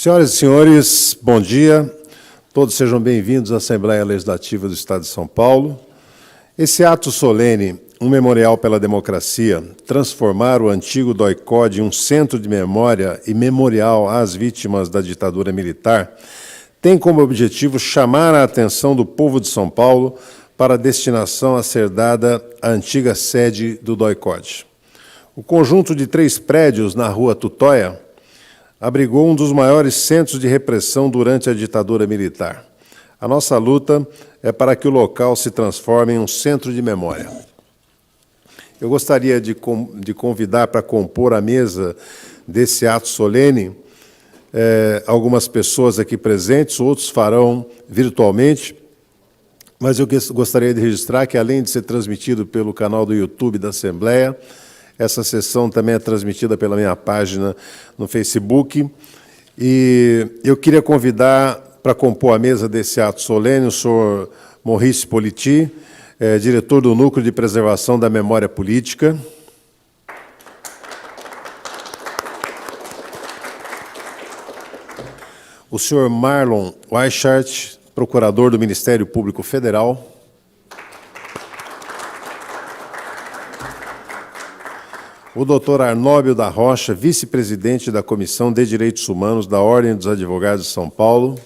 Senhoras e senhores, bom dia. Todos sejam bem-vindos à Assembleia Legislativa do Estado de São Paulo. Esse ato solene, um memorial pela democracia, transformar o antigo DOI-CODE em um centro de memória e memorial às vítimas da ditadura militar, tem como objetivo chamar a atenção do povo de São Paulo para a destinação a ser dada à antiga sede do DOI-CODE. O conjunto de 3 prédios na Rua Tutóia abrigou um dos maiores centros de repressão durante a ditadura militar. A nossa luta é para que o local se transforme em um centro de memória. Eu gostaria de convidar para compor a mesa desse ato solene algumas pessoas aqui presentes, outros farão virtualmente, mas eu gostaria de registrar que, além de ser transmitido pelo canal do YouTube da Assembleia, essa sessão também é transmitida pela minha página no Facebook. E eu queria convidar para compor a mesa desse ato solene o senhor Maurice Politi, diretor do Núcleo de Preservação da Memória Política. O senhor Marlon Weichart, procurador do Ministério Público Federal. O doutor Arnóbio da Rocha, vice-presidente da Comissão de Direitos Humanos da Ordem dos Advogados de São Paulo.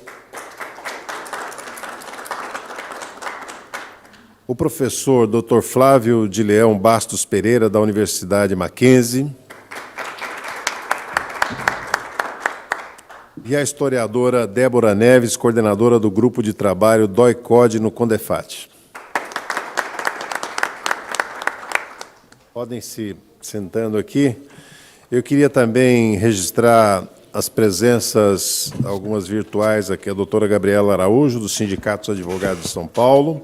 O professor Dr. Flávio de Leão Bastos Pereira, da Universidade Mackenzie. E a historiadora Débora Neves, coordenadora do Grupo de Trabalho DOI-CODE no CONDEFAT. Podem se sentando aqui. Eu queria também registrar as presenças, algumas virtuais aqui, a doutora Gabriela Araújo, do Sindicato dos Advogados de São Paulo,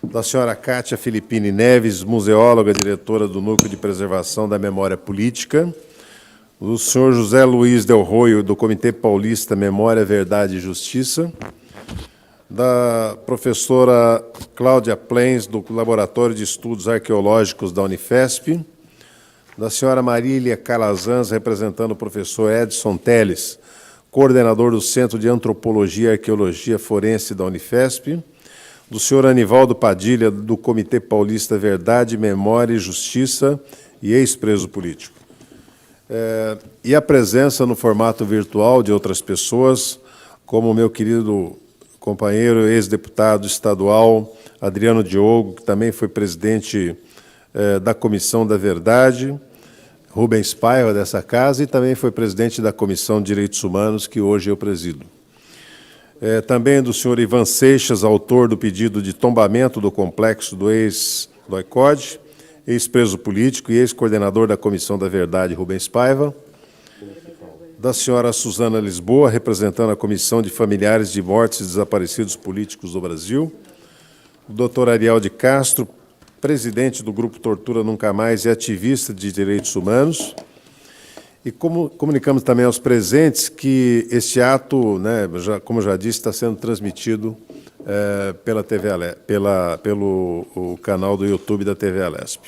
da senhora Kátia Filippini Neves, museóloga, diretora do Núcleo de Preservação da Memória Política, do senhor José Luiz Del Roio, do Comitê Paulista Memória, Verdade e Justiça, da professora Cláudia Plens, do Laboratório de Estudos Arqueológicos da Unifesp, da senhora Marília Calazans, representando o professor Edson Teles, coordenador do Centro de Antropologia e Arqueologia Forense da Unifesp, do senhor Anivaldo Padilha, do Comitê Paulista Verdade, Memória e Justiça e ex-preso político. E a presença no formato virtual de outras pessoas, como o meu querido companheiro, ex-deputado estadual, Adriano Diogo, que também foi presidente da Comissão da Verdade, Rubens Paiva, dessa casa, e também foi presidente da Comissão de Direitos Humanos, que hoje eu presido. Também do senhor Ivan Seixas, autor do pedido de tombamento do complexo do ex-DOI-CODE, ex-preso político e ex-coordenador da Comissão da Verdade, Rubens Paiva. Da senhora Suzana Lisboa, representando a Comissão de Familiares de Mortes e Desaparecidos Políticos do Brasil. O doutor Ariel de Castro, presidente do Grupo Tortura Nunca Mais e ativista de direitos humanos. E comunicamos também aos presentes que este ato, como já disse, está sendo transmitido pela TV, pelo canal do YouTube da TV Alesp.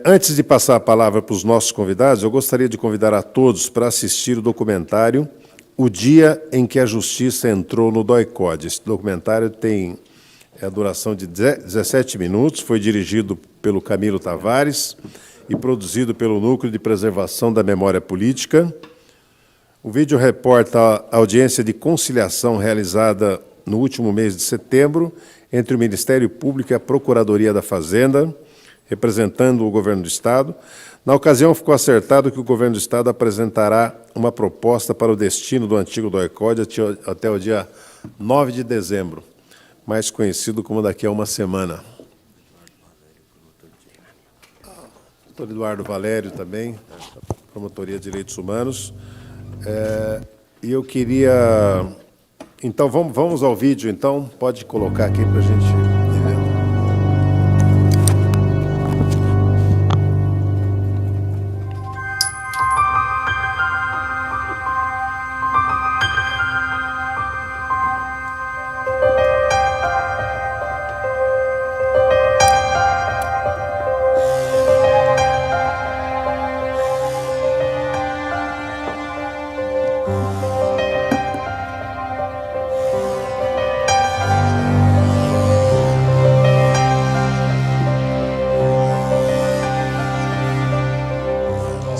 Antes de passar a palavra para os nossos convidados, eu gostaria de convidar a todos para assistir o documentário O Dia em que a Justiça Entrou no DOI-CODE. Esse documentário tem a duração de 17 minutos, foi dirigido pelo Camilo Tavares e produzido pelo Núcleo de Preservação da Memória Política. O vídeo reporta a audiência de conciliação realizada no último mês de setembro entre o Ministério Público e a Procuradoria da Fazenda, representando o Governo do Estado. Na ocasião, ficou acertado que o Governo do Estado apresentará uma proposta para o destino do antigo DOI-CODE até o dia 9 de dezembro, mais conhecido como daqui a uma semana. Doutor Eduardo Valério também, da Promotoria de Direitos Humanos. E eu queria... Então, vamos ao vídeo, então. Pode colocar aqui para a gente ir vendo.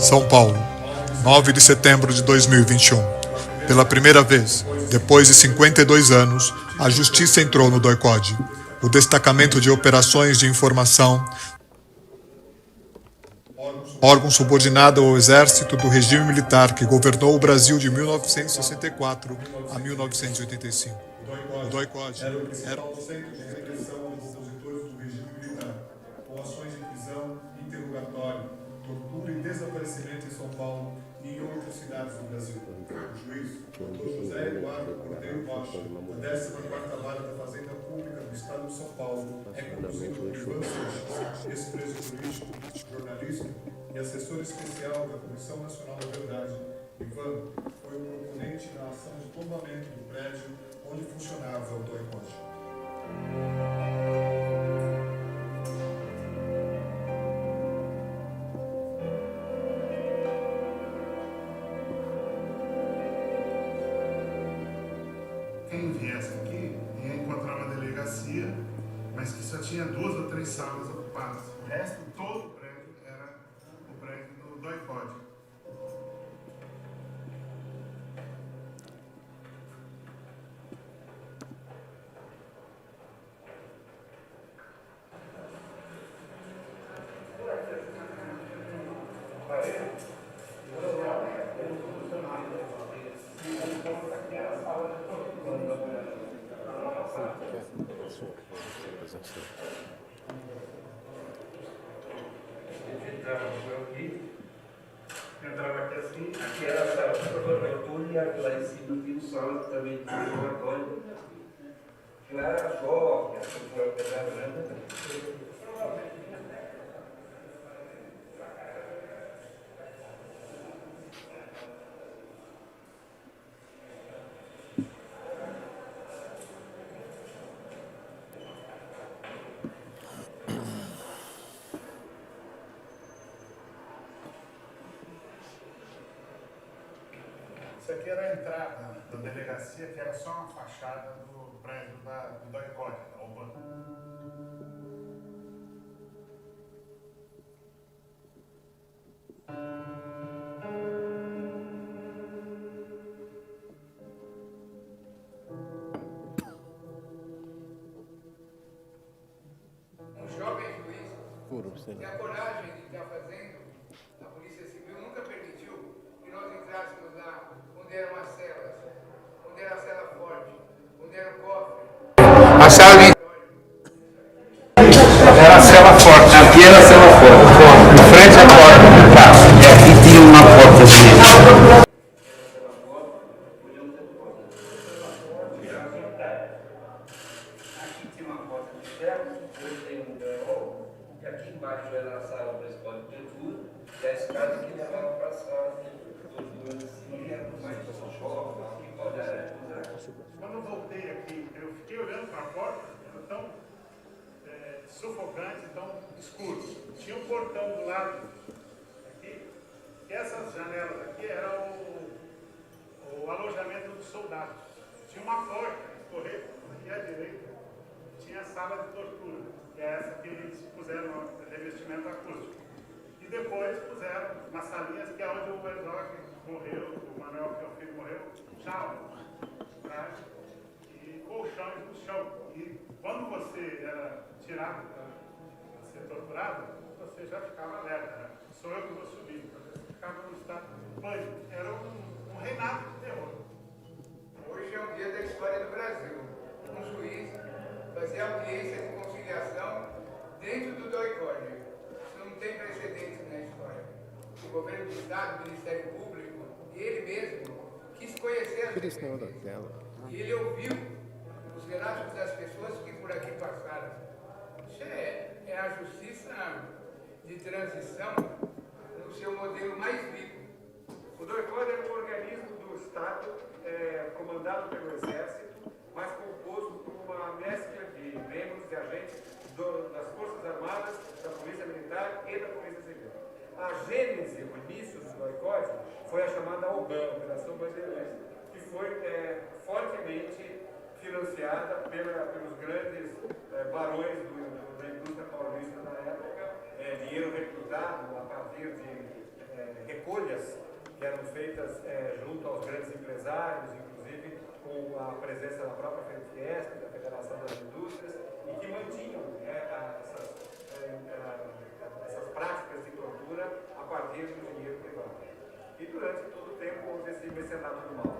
São Paulo, 9 de setembro de 2021. Pela primeira vez, depois de 52 anos, a Justiça entrou no DOI-CODE, o Destacamento de Operações de Informação, órgão subordinado ao Exército do regime militar que governou o Brasil de 1964 a 1985. O DOI-CODE era o centro de repressão aos opositores do regime militar, com ações de prisão, interrogatório, tortura e desaparecimento em São Paulo e em outras cidades do Brasil. O juiz, Dr. José Eduardo Cordeiro Rocha, da 14ª Vara da Fazenda Pública do Estado de São Paulo, é conduzido por Ivan Seixas, ex-preso político, jornalista e assessor especial da Comissão Nacional da Verdade. Ivan foi o proponente da ação de tombamento do prédio onde funcionava o DOI-CODE. Quem viesse aqui ia encontrar uma delegacia, mas que só tinha 2 ou 3 salas ocupadas. O resto, todo o prédio era o prédio do DOI-CODE. Entrava aqui assim, aqui era a sala de laboratório e lá em cima tinha um sala também de laboratório. Que lá era só, a cultura pesada grande. Isso aqui era a entrada da delegacia, que era só uma fachada do prédio do DOI-CODE, da UBAN. Um jovem juiz tem a coragem de estar fazendo, a Polícia Civil nunca permitiu que nós entrássemos lá onde eram as celas, onde era a cela forte, onde era o cofre. A sala era a cela forte, aqui era a cela forte, de frente à porta do carro, e aqui tinha uma porta de aqui tinha uma porta de ferro, depois tem um drywall, e aqui embaixo era a sala principal de leitura, e a escada que levava para a sala de tortura assim, e era mais um shopping, aqui pode Quando eu voltei aqui, eu fiquei olhando para a porta, era tão sufocante, tão escuro. Tinha um portão do lado aqui, e essas janelas aqui eram o alojamento dos soldados. Tinha uma porta, correr aqui à direita, tinha a sala de tortura, que é essa que eles puseram revestimento acústico. E depois puseram umas salinhas que é onde o Herzog morreu, o Manuel Filho morreu, chão, tá? E colchões no chão. E quando você era tirado para ser torturado, você já ficava alerta, né? Sou eu que vou subir. Você ficava no estado de pânico. Era um reinado de terror. Hoje é um dia da história do Brasil. Um juiz fazer audiência de conciliação dentro do DOI-CODE. Isso não tem precedentes na história. O governo do Estado, o Ministério Público, ele mesmo quis conhecer as pessoas. E ele ouviu os relatos das pessoas que por aqui passaram. Isso é a justiça de transição no seu modelo mais vivo. O DOI-CODE é um organismo do Estado comandado pelo Exército, mas composto por uma mescla de membros e agentes das Forças Armadas, da Polícia Militar e da Polícia Civil. A gênese, o início do DOI-CODE foi a chamada OBAN, Operação Bandeirantes, que foi fortemente financiada pelos grandes barões da indústria paulista na época, dinheiro recrutado a partir de feitas junto aos grandes empresários, inclusive com a presença da própria FENFIESP, da Federação das Indústrias, e que mantinham essas práticas de tortura a partir do dinheiro privado. E durante todo o tempo houve esse mecenato do mal.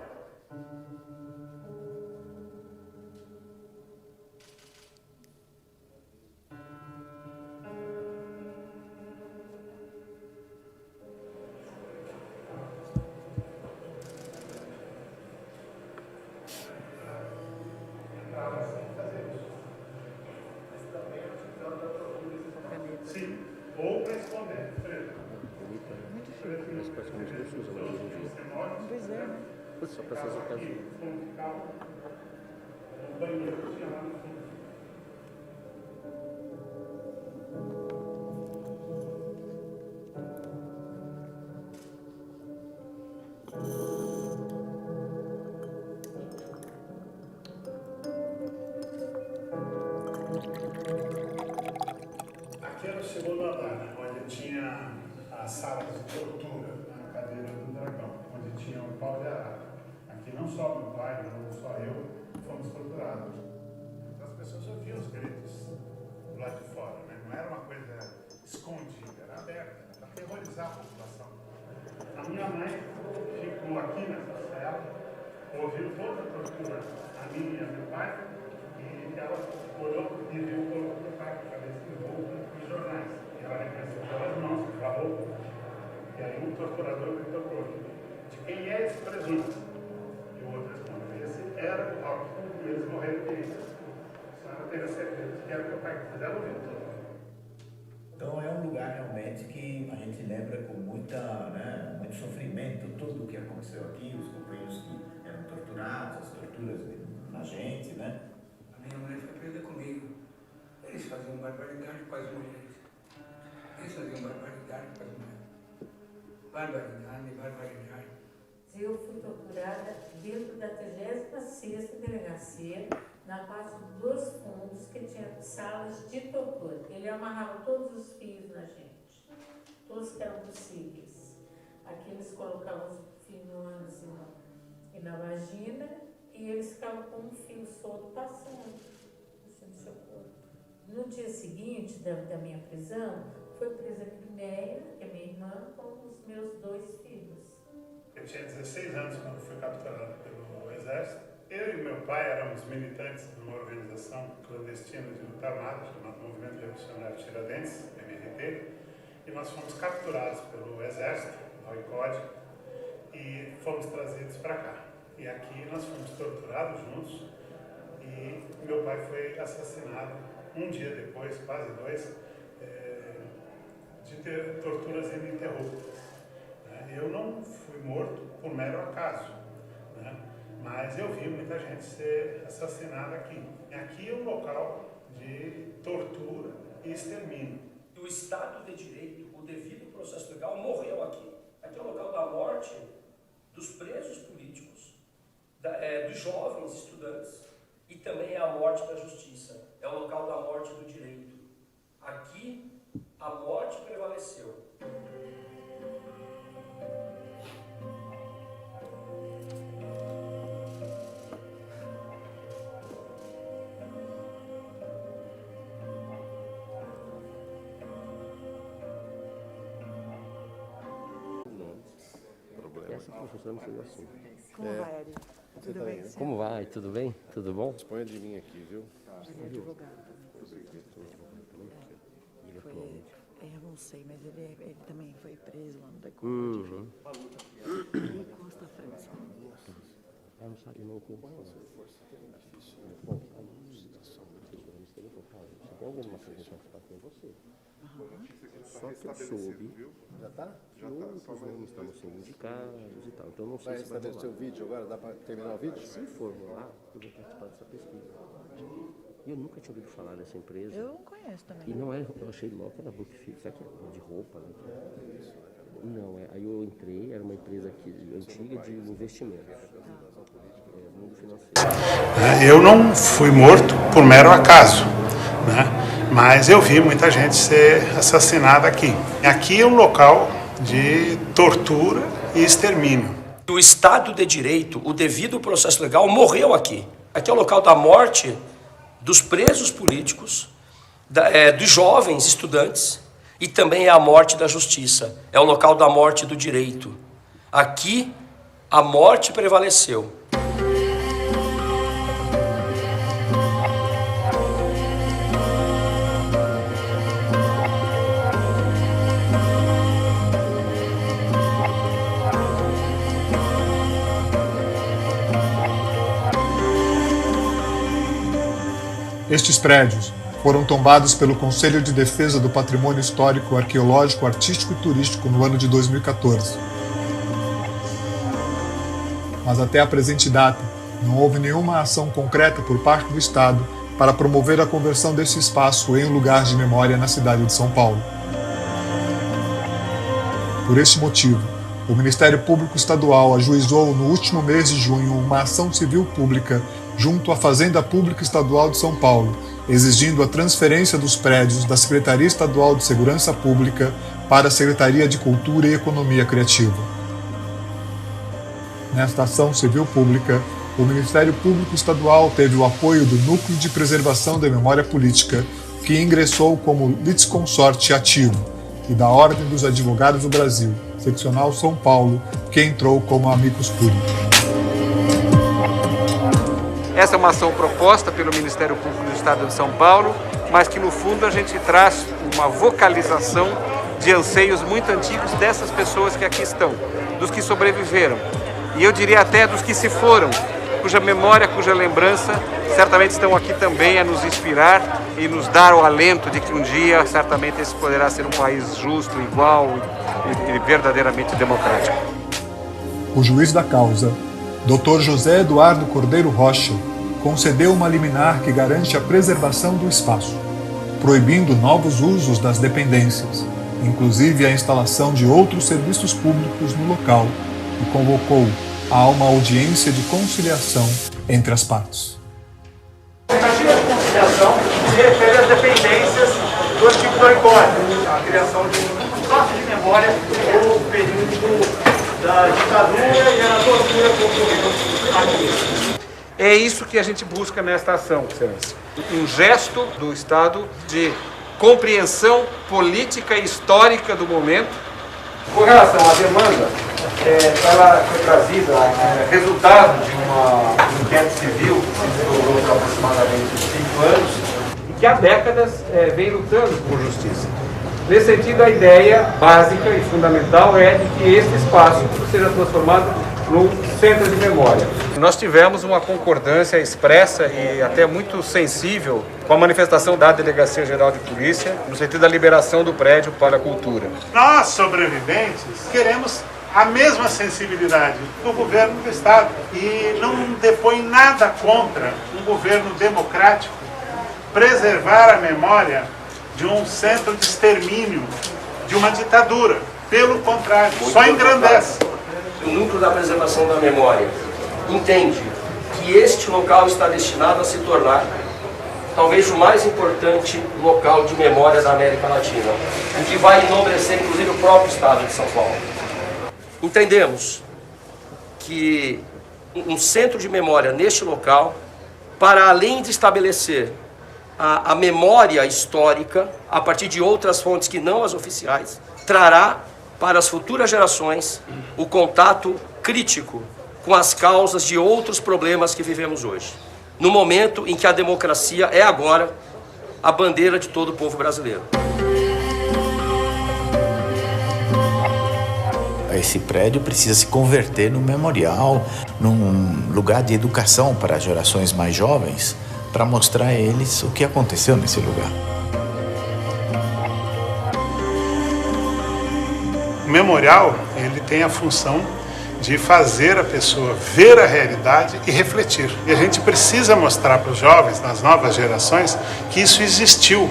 Sim, ou para esconder. Mas praticamente não se usa mais hoje em dia. Pois é, né? Só para essas ocasiões. O banheiro tinha lá no fundo. Aqui era o segundo andar, onde tinha as salas de tortura, na cadeira do dragão, onde tinha o pau de arara. Aqui não só meu pai, não só eu, fomos torturados. As pessoas ouviam os gritos do lado de fora, né? Não era uma coisa escondida, era aberta, para aterrorizar a população. A minha mãe ficou aqui nessa cela, ouviu toda a tortura, a minha e a meu pai, e ela olhou e viu o corpo do meu pai, que estava envolto nos jornais. E ela reconheceu pelas mãos, pela roupa. E aí o torturador gritou para o outro: de quem é esse presunto? E o outro respondeu: esse era o Rock. E eles morreram de isso. A senhora teve a certeza que era o meu pai, mas ela ouviu tudo. Então é um lugar realmente que a gente lembra com muito sofrimento tudo o que aconteceu aqui, os companheiros que eram torturados, as torturas na gente, né? A minha mãe foi presa comigo. Eles faziam barbaridade com as mulheres. Eles faziam barbaridade com as mulheres. Barbaridade. Eu fui torturada dentro da 36ª delegacia, na parte dos fundos, que tinha salas de tortura. Ele amarrava todos os fios na gente, todos que eram possíveis. Aqui eles colocavam os fios no ânus e na vagina, e eles ficavam com um fio solto passando assim, no seu corpo. No dia seguinte da minha prisão, foi presa a Crimeia, que é minha irmã, com os meus 2 filhos. Eu tinha 16 anos quando fui capturado pelo Exército. Eu e meu pai éramos militantes de uma organização clandestina de luta armada, chamada Movimento Revolucionário Tiradentes, MRT, e nós fomos capturados pelo Exército, ROICOD, e fomos trazidos para cá. E aqui nós fomos torturados juntos, e meu pai foi assassinado um dia depois, quase 2, de ter torturas ininterruptas. Eu não fui morto por mero acaso, né? Mas eu vi muita gente ser assassinada aqui. E aqui é um local de tortura e extermínio. O Estado de Direito, o devido processo legal, morreu aqui. Aqui é o local da morte dos presos políticos, dos jovens estudantes, e também é a morte da justiça. É o local da morte do direito. Aqui, a morte prevaleceu. Essa professora não seja assim. Como vai, Ari? Tudo bem? Como vai? Tudo bem? Tudo bom? Disponha de mim aqui, viu? Ele é advogado. Eu não sei, mas ele também foi preso lá no DECOD. E Costa França. Eu não sabia não como. Bom, a situação do ministério local. Se tem alguma coisa que está com você. Só que eu soube. Já está? Que outros nomes estavam sendo indicados e tal. Então não sei Vai se vai estabelecer o rolar. vídeo agora? Dá para terminar o vídeo? Se for rolar, eu vou participar dessa pesquisa. E eu nunca tinha ouvido falar dessa empresa. Eu não conheço também. E não é, eu achei logo que era Bookfix, sabe que é de roupa, né? Não, aí eu entrei, era uma empresa antiga de investimento. Mundo financeiro. Eu não fui morto por mero acaso, né? Mas eu vi muita gente ser assassinada aqui. Aqui é um local de tortura e extermínio. O Estado de Direito, o devido processo legal, morreu aqui. Aqui é o local da morte dos presos políticos, dos jovens estudantes, e também é a morte da justiça. É o local da morte do direito. Aqui, a morte prevaleceu. Estes prédios foram tombados pelo Conselho de Defesa do Patrimônio Histórico, Arqueológico, Artístico e Turístico no ano de 2014. Mas até a presente data, não houve nenhuma ação concreta por parte do Estado para promover a conversão desse espaço em um lugar de memória na cidade de São Paulo. Por este motivo, o Ministério Público Estadual ajuizou no último mês de junho uma ação civil pública junto à Fazenda Pública Estadual de São Paulo, exigindo a transferência dos prédios da Secretaria Estadual de Segurança Pública para a Secretaria de Cultura e Economia Criativa. Nesta ação civil pública, o Ministério Público Estadual teve o apoio do Núcleo de Preservação da Memória Política, que ingressou como litisconsorte ativo, e da Ordem dos Advogados do Brasil, Seccional São Paulo, que entrou como amicus curiae. Essa é uma ação proposta pelo Ministério Público do Estado de São Paulo, mas que no fundo a gente traz uma vocalização de anseios muito antigos dessas pessoas que aqui estão, dos que sobreviveram, e eu diria até dos que se foram, cuja memória, cuja lembrança certamente estão aqui também a nos inspirar e nos dar o alento de que um dia certamente esse poderá ser um país justo, igual e verdadeiramente democrático. O juiz da causa, Dr. José Eduardo Cordeiro Rocha, concedeu uma liminar que garante a preservação do espaço, proibindo novos usos das dependências, inclusive a instalação de outros serviços públicos no local, e convocou a uma audiência de conciliação entre as partes. A tentativa de conciliação se refere às dependências do antigo doicórdio, a criação de um espaço de memória no período da ditadura e a tortura que ocorreu aqui. É isso que a gente busca nesta ação, Excelência. Um gesto do Estado de compreensão política e histórica do momento. Com relação à demanda, ela foi trazida resultado de uma enquete civil que durou aproximadamente 5 anos e que há décadas vem lutando por justiça. Nesse sentido, a ideia básica e fundamental é de que este espaço seja transformado num centro de memória. Nós tivemos uma concordância expressa e até muito sensível com a manifestação da Delegacia Geral de Polícia no sentido da liberação do prédio para a cultura. Nós, sobreviventes, queremos a mesma sensibilidade do governo do Estado e não depõe nada contra um governo democrático preservar a memória de um centro de extermínio, de uma ditadura. Pelo contrário, só engrandece. O Núcleo da Preservação da Memória entende que este local está destinado a se tornar talvez o mais importante local de memória da América Latina, o que vai enobrecer inclusive o próprio Estado de São Paulo. Entendemos que um centro de memória neste local, para além de estabelecer a memória histórica, a partir de outras fontes que não as oficiais, trará para as futuras gerações o contato crítico com as causas de outros problemas que vivemos hoje. No momento em que a democracia é agora a bandeira de todo o povo brasileiro. Esse prédio precisa se converter num memorial, num lugar de educação para as gerações mais jovens, para mostrar a eles o que aconteceu nesse lugar. O memorial, ele tem a função de fazer a pessoa ver a realidade e refletir. E a gente precisa mostrar para os jovens, nas novas gerações, que isso existiu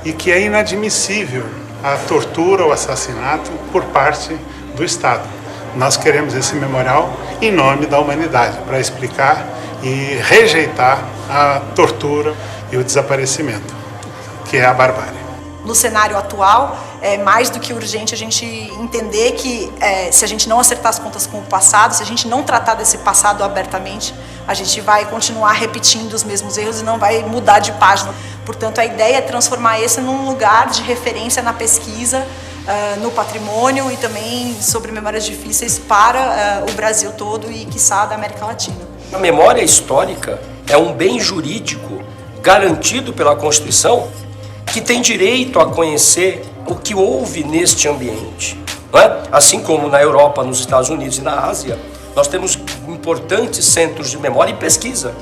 e que é inadmissível a tortura ou assassinato por parte do Estado. Nós queremos esse memorial em nome da humanidade, para explicar e rejeitar a tortura e o desaparecimento, que é a barbárie. no cenário atual, é mais do que urgente a gente entender que se a gente não acertar as contas com o passado, se a gente não tratar desse passado abertamente, a gente vai continuar repetindo os mesmos erros e não vai mudar de página. Portanto, a ideia é transformar esse num lugar de referência na pesquisa, no patrimônio e também sobre memórias difíceis para o Brasil todo e, quiçá, da América Latina. A memória histórica é um bem jurídico garantido pela Constituição que tem direito a conhecer o que houve neste ambiente. Não é? Assim como na Europa, nos Estados Unidos e na Ásia, nós temos importantes centros de memória e pesquisa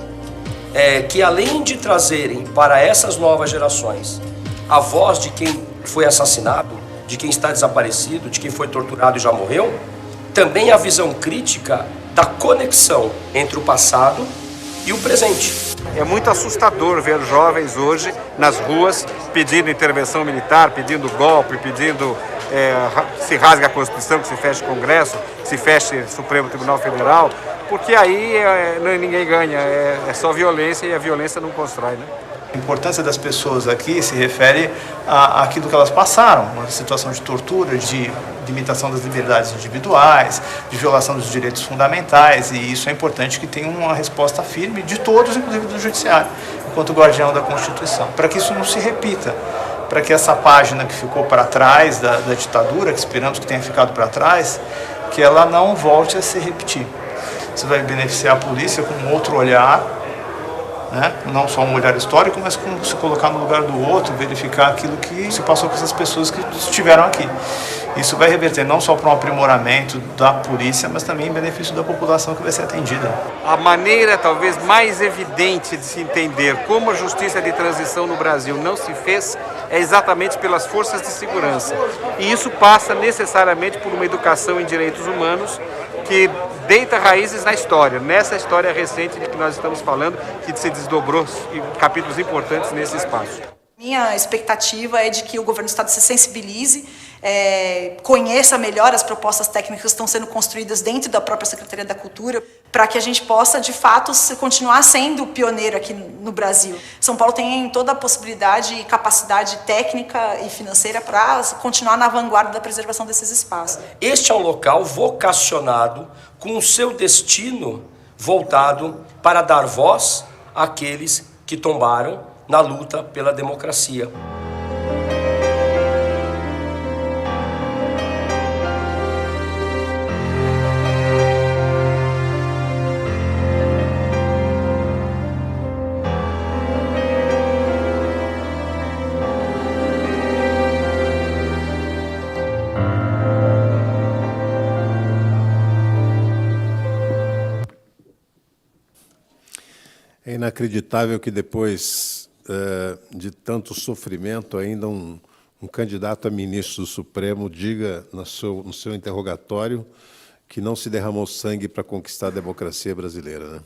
que, além de trazerem para essas novas gerações a voz de quem foi assassinado, de quem está desaparecido, de quem foi torturado e já morreu, também a visão crítica da conexão entre o passado e o presente. É muito assustador ver jovens hoje nas ruas pedindo intervenção militar, pedindo golpe, pedindo que se rasgue a Constituição, que se feche o Congresso, que se feche o Supremo Tribunal Federal, porque aí ninguém ganha, é só violência e a violência não constrói, né? A importância das pessoas aqui se refere àquilo que elas passaram, uma situação de tortura, de limitação das liberdades individuais, de violação dos direitos fundamentais, e isso é importante que tenha uma resposta firme de todos, inclusive do Judiciário, enquanto guardião da Constituição, para que isso não se repita, para que essa página que ficou para trás da ditadura, que esperamos que tenha ficado para trás, que ela não volte a se repetir. Isso vai beneficiar a polícia com um outro olhar, né? Não só um olhar histórico, mas como se colocar no lugar do outro, verificar aquilo que se passou com essas pessoas que estiveram aqui. Isso vai reverter não só para um aprimoramento da polícia, mas também em benefício da população que vai ser atendida. A maneira talvez mais evidente de se entender como a justiça de transição no Brasil não se fez é exatamente pelas forças de segurança. E isso passa necessariamente por uma educação em direitos humanos que deita raízes na história, nessa história recente de que nós estamos falando, que se desdobrou em capítulos importantes nesse espaço. Minha expectativa é de que o governo do Estado se sensibilize, conheça melhor as propostas técnicas que estão sendo construídas dentro da própria Secretaria da Cultura, para que a gente possa, de fato, continuar sendo pioneiro aqui no Brasil. São Paulo tem toda a possibilidade e capacidade técnica e financeira para continuar na vanguarda da preservação desses espaços. Este é um local vocacionado com o seu destino voltado para dar voz àqueles que tombaram na luta pela democracia. É inacreditável que depois de tanto sofrimento, ainda um candidato a ministro do Supremo diga no seu interrogatório que não se derramou sangue para conquistar a democracia brasileira, né?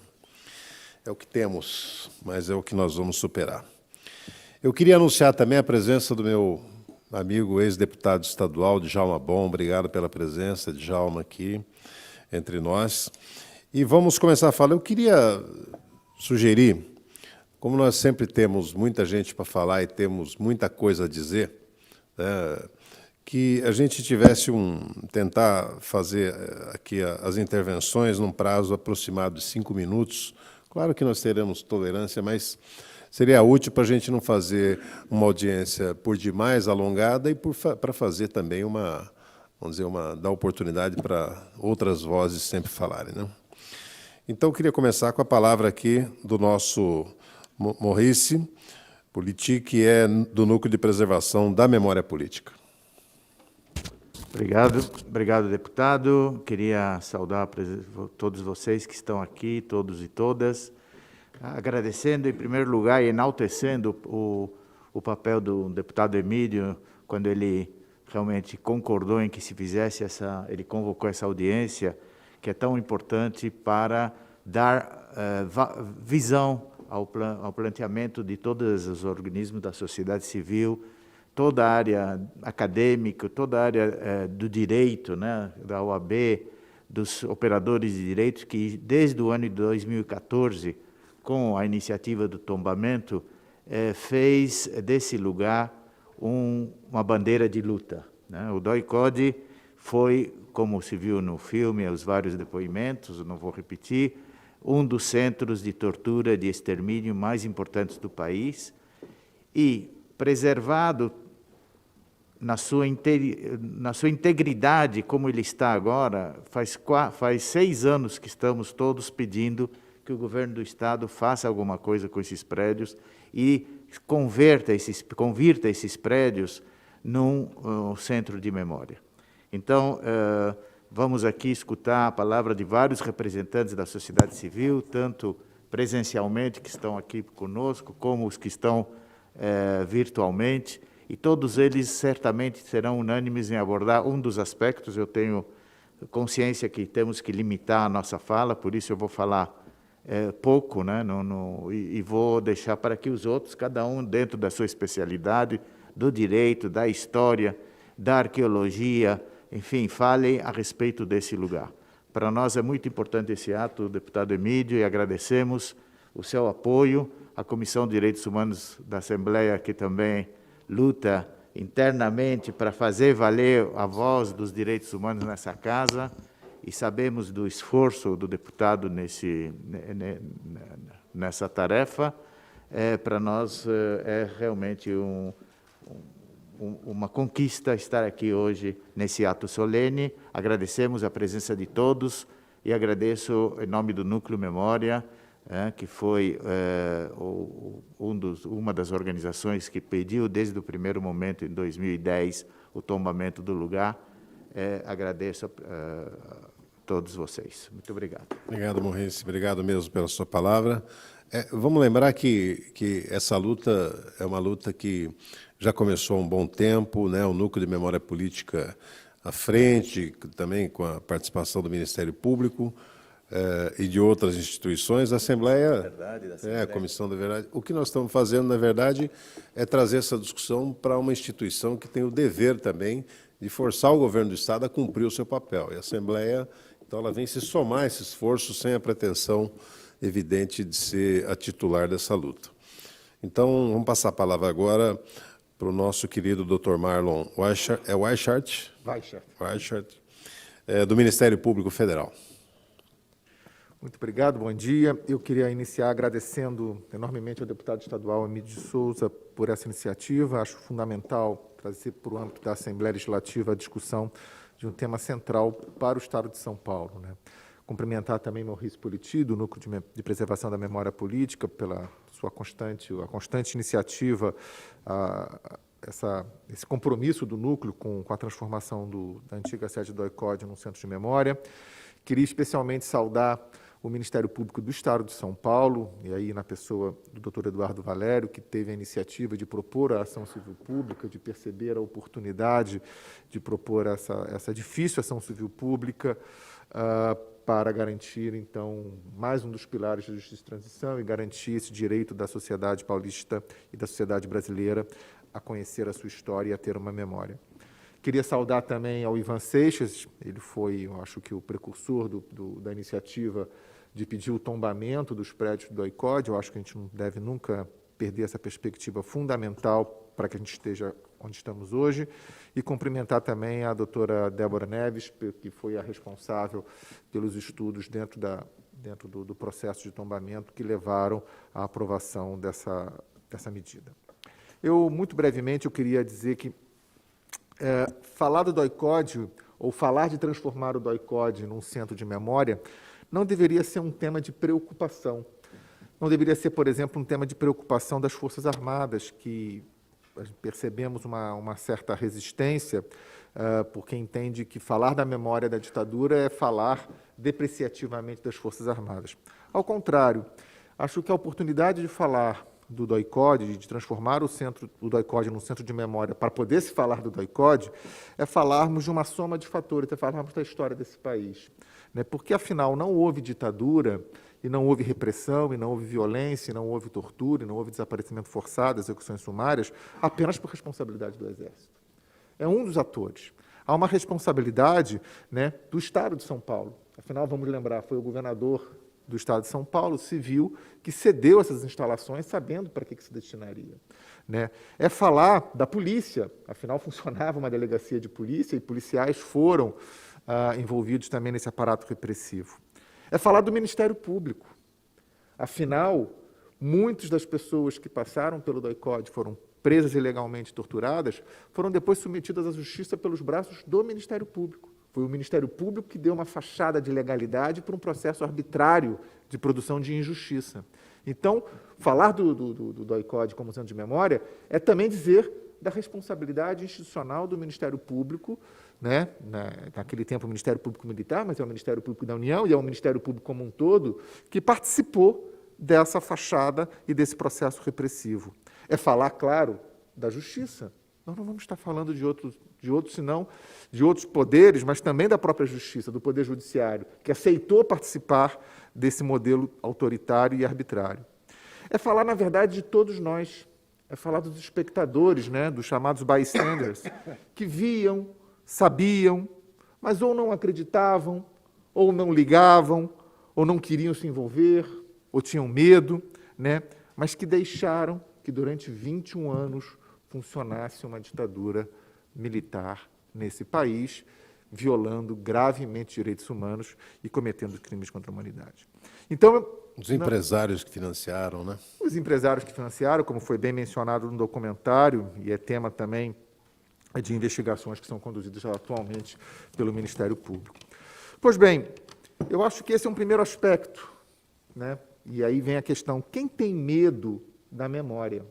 É o que temos, mas é o que nós vamos superar. Eu queria anunciar também a presença do meu amigo ex-deputado estadual, Djalma Bom. Obrigado pela presença, Djalma, aqui entre nós. E vamos começar a falar. Eu queria sugerir, como nós sempre temos muita gente para falar e temos muita coisa a dizer, né, que a gente tivesse tentar fazer aqui as intervenções num prazo aproximado de 5 minutos. Claro que nós teremos tolerância, mas seria útil para a gente não fazer uma audiência por demais alongada e para fazer também vamos dizer, dar oportunidade para outras vozes sempre falarem, né? Então, eu queria começar com a palavra aqui do nosso Maurice Politi, que é do Núcleo de Preservação da Memória Política. Obrigado, deputado. Queria saudar todos vocês que estão aqui, todos e todas, agradecendo, em primeiro lugar, e enaltecendo o papel do deputado Emílio, quando ele realmente concordou em que se fizesse ele convocou essa audiência, que é tão importante para dar visão ao planteamento de todos os organismos da sociedade civil, toda a área acadêmica, toda a área do direito, né, da OAB, dos operadores de direito, que desde o ano de 2014, com a iniciativa do tombamento, fez desse lugar uma bandeira de luta, né? O DOI-CODE foi, como se viu no filme, os vários depoimentos, não vou repetir, um dos centros de tortura, de extermínio mais importantes do país, e preservado na sua integridade, como ele está agora, faz 6 anos que estamos todos pedindo que o governo do Estado faça alguma coisa com esses prédios e convirta esses prédios num centro de memória. Então, vamos aqui escutar a palavra de vários representantes da sociedade civil, tanto presencialmente, que estão aqui conosco, como os que estão virtualmente, e todos eles certamente serão unânimes em abordar um dos aspectos. Eu tenho consciência que temos que limitar a nossa fala, por isso eu vou falar pouco, né? E vou deixar para que os outros, cada um dentro da sua especialidade, do direito, da história, da arqueologia, enfim, falem a respeito desse lugar. Para nós é muito importante esse ato, deputado Emílio, e agradecemos o seu apoio, a Comissão de Direitos Humanos da Assembleia, que também luta internamente para fazer valer a voz dos direitos humanos nessa casa, e sabemos do esforço do deputado nessa tarefa. Para nós é realmente uma conquista estar aqui hoje nesse ato solene. Agradecemos a presença de todos e agradeço em nome do Núcleo Memória, que foi uma das organizações que pediu desde o primeiro momento, em 2010, o tombamento do lugar. Agradeço a todos vocês. Muito obrigado. Obrigado, Maurice. Obrigado mesmo pela sua palavra. Vamos lembrar que essa luta é uma luta que já começou há um bom tempo, né? O Núcleo de Memória Política à frente, também com a participação do Ministério Público e de outras instituições, a Assembleia, a Comissão da Verdade. O que nós estamos fazendo, na verdade, é trazer essa discussão para uma instituição que tem o dever também de forçar o governo do Estado a cumprir o seu papel. E a Assembleia, então, ela vem se somar a esse esforço sem a pretensão evidente de ser a titular dessa luta. Então, vamos passar a palavra agora para o nosso querido Dr. Marlon Weichert, do Ministério Público Federal. Muito obrigado, bom dia. Eu queria iniciar agradecendo enormemente ao deputado estadual Emílio de Souza por essa iniciativa. Acho fundamental trazer para o âmbito da Assembleia Legislativa a discussão de um tema central para o Estado de São Paulo, né? Cumprimentar também Maurício Politi, do Núcleo de Preservação da Memória Política, pela sua constante iniciativa, esse compromisso do Núcleo com a transformação da antiga sede do DOI-CODE num centro de memória. Queria especialmente saudar o Ministério Público do Estado de São Paulo, e aí na pessoa do Dr. Eduardo Valério, que teve a iniciativa de propor a ação civil pública, de perceber a oportunidade de propor essa difícil ação civil pública, para garantir, então, mais um dos pilares da justiça de transição e garantir esse direito da sociedade paulista e da sociedade brasileira a conhecer a sua história e a ter uma memória. Queria saudar também ao Ivan Seixas, ele foi, eu acho que, o precursor da iniciativa de pedir o tombamento dos prédios do DOI-CODE. Eu acho que a gente não deve nunca perder essa perspectiva fundamental para que a gente esteja onde estamos hoje, e cumprimentar também a doutora Débora Neves, que foi a responsável pelos estudos dentro do processo de tombamento que levaram à aprovação dessa medida. Muito brevemente, eu queria dizer que falar do DOI-CODE, ou falar de transformar o DOI-CODE num centro de memória, não deveria ser um tema de preocupação. Não deveria ser, por exemplo, um tema de preocupação das Forças Armadas, que percebemos uma certa resistência, porque entende que falar da memória da ditadura é falar depreciativamente das Forças Armadas. Ao contrário, acho que a oportunidade de falar do DOI-CODE, de transformar o DOI-CODE num centro de memória, para poder se falar do DOI-CODE, é falarmos de uma soma de fatores, é falarmos da história desse país. Porque, afinal, não houve ditadura, e não houve repressão, e não houve violência, e não houve tortura, e não houve desaparecimento forçado, execuções sumárias, apenas por responsabilidade do Exército. É um dos atores. Há uma responsabilidade, do Estado de São Paulo. Afinal, vamos lembrar, foi o governador do Estado de São Paulo, civil, que cedeu essas instalações sabendo para que se destinaria. né? É falar da polícia, afinal funcionava uma delegacia de polícia e policiais foram envolvidos também nesse aparato repressivo. É falar do Ministério Público. Afinal, muitas das pessoas que passaram pelo DOI-CODE foram presas ilegalmente, torturadas, foram depois submetidas à justiça pelos braços do Ministério Público. Foi o Ministério Público que deu uma fachada de legalidade para um processo arbitrário de produção de injustiça. Então, falar do DOI-CODE como centro de memória é também dizer da responsabilidade institucional do Ministério Público, né? Naquele tempo o Ministério Público Militar, mas é o Ministério Público da União e é o Ministério Público como um todo, que participou dessa fachada e desse processo repressivo. É falar, claro, da justiça. Nós não vamos estar falando de outros poderes, mas também da própria justiça, do Poder Judiciário, que aceitou participar desse modelo autoritário e arbitrário. É falar, na verdade, de todos nós. É falar dos espectadores, né, dos chamados bystanders, que viam, sabiam, mas ou não acreditavam, ou não ligavam, ou não queriam se envolver, ou tinham medo, né, mas que deixaram que durante 21 anos funcionasse uma ditadura militar nesse país, violando gravemente direitos humanos e cometendo crimes contra a humanidade. Então, os empresários que financiaram, né? Os empresários que financiaram, como foi bem mencionado no documentário, e é tema também de investigações que são conduzidas atualmente pelo Ministério Público. Pois bem, eu acho que esse é um primeiro aspecto, né? E aí vem a questão, quem tem medo da memória?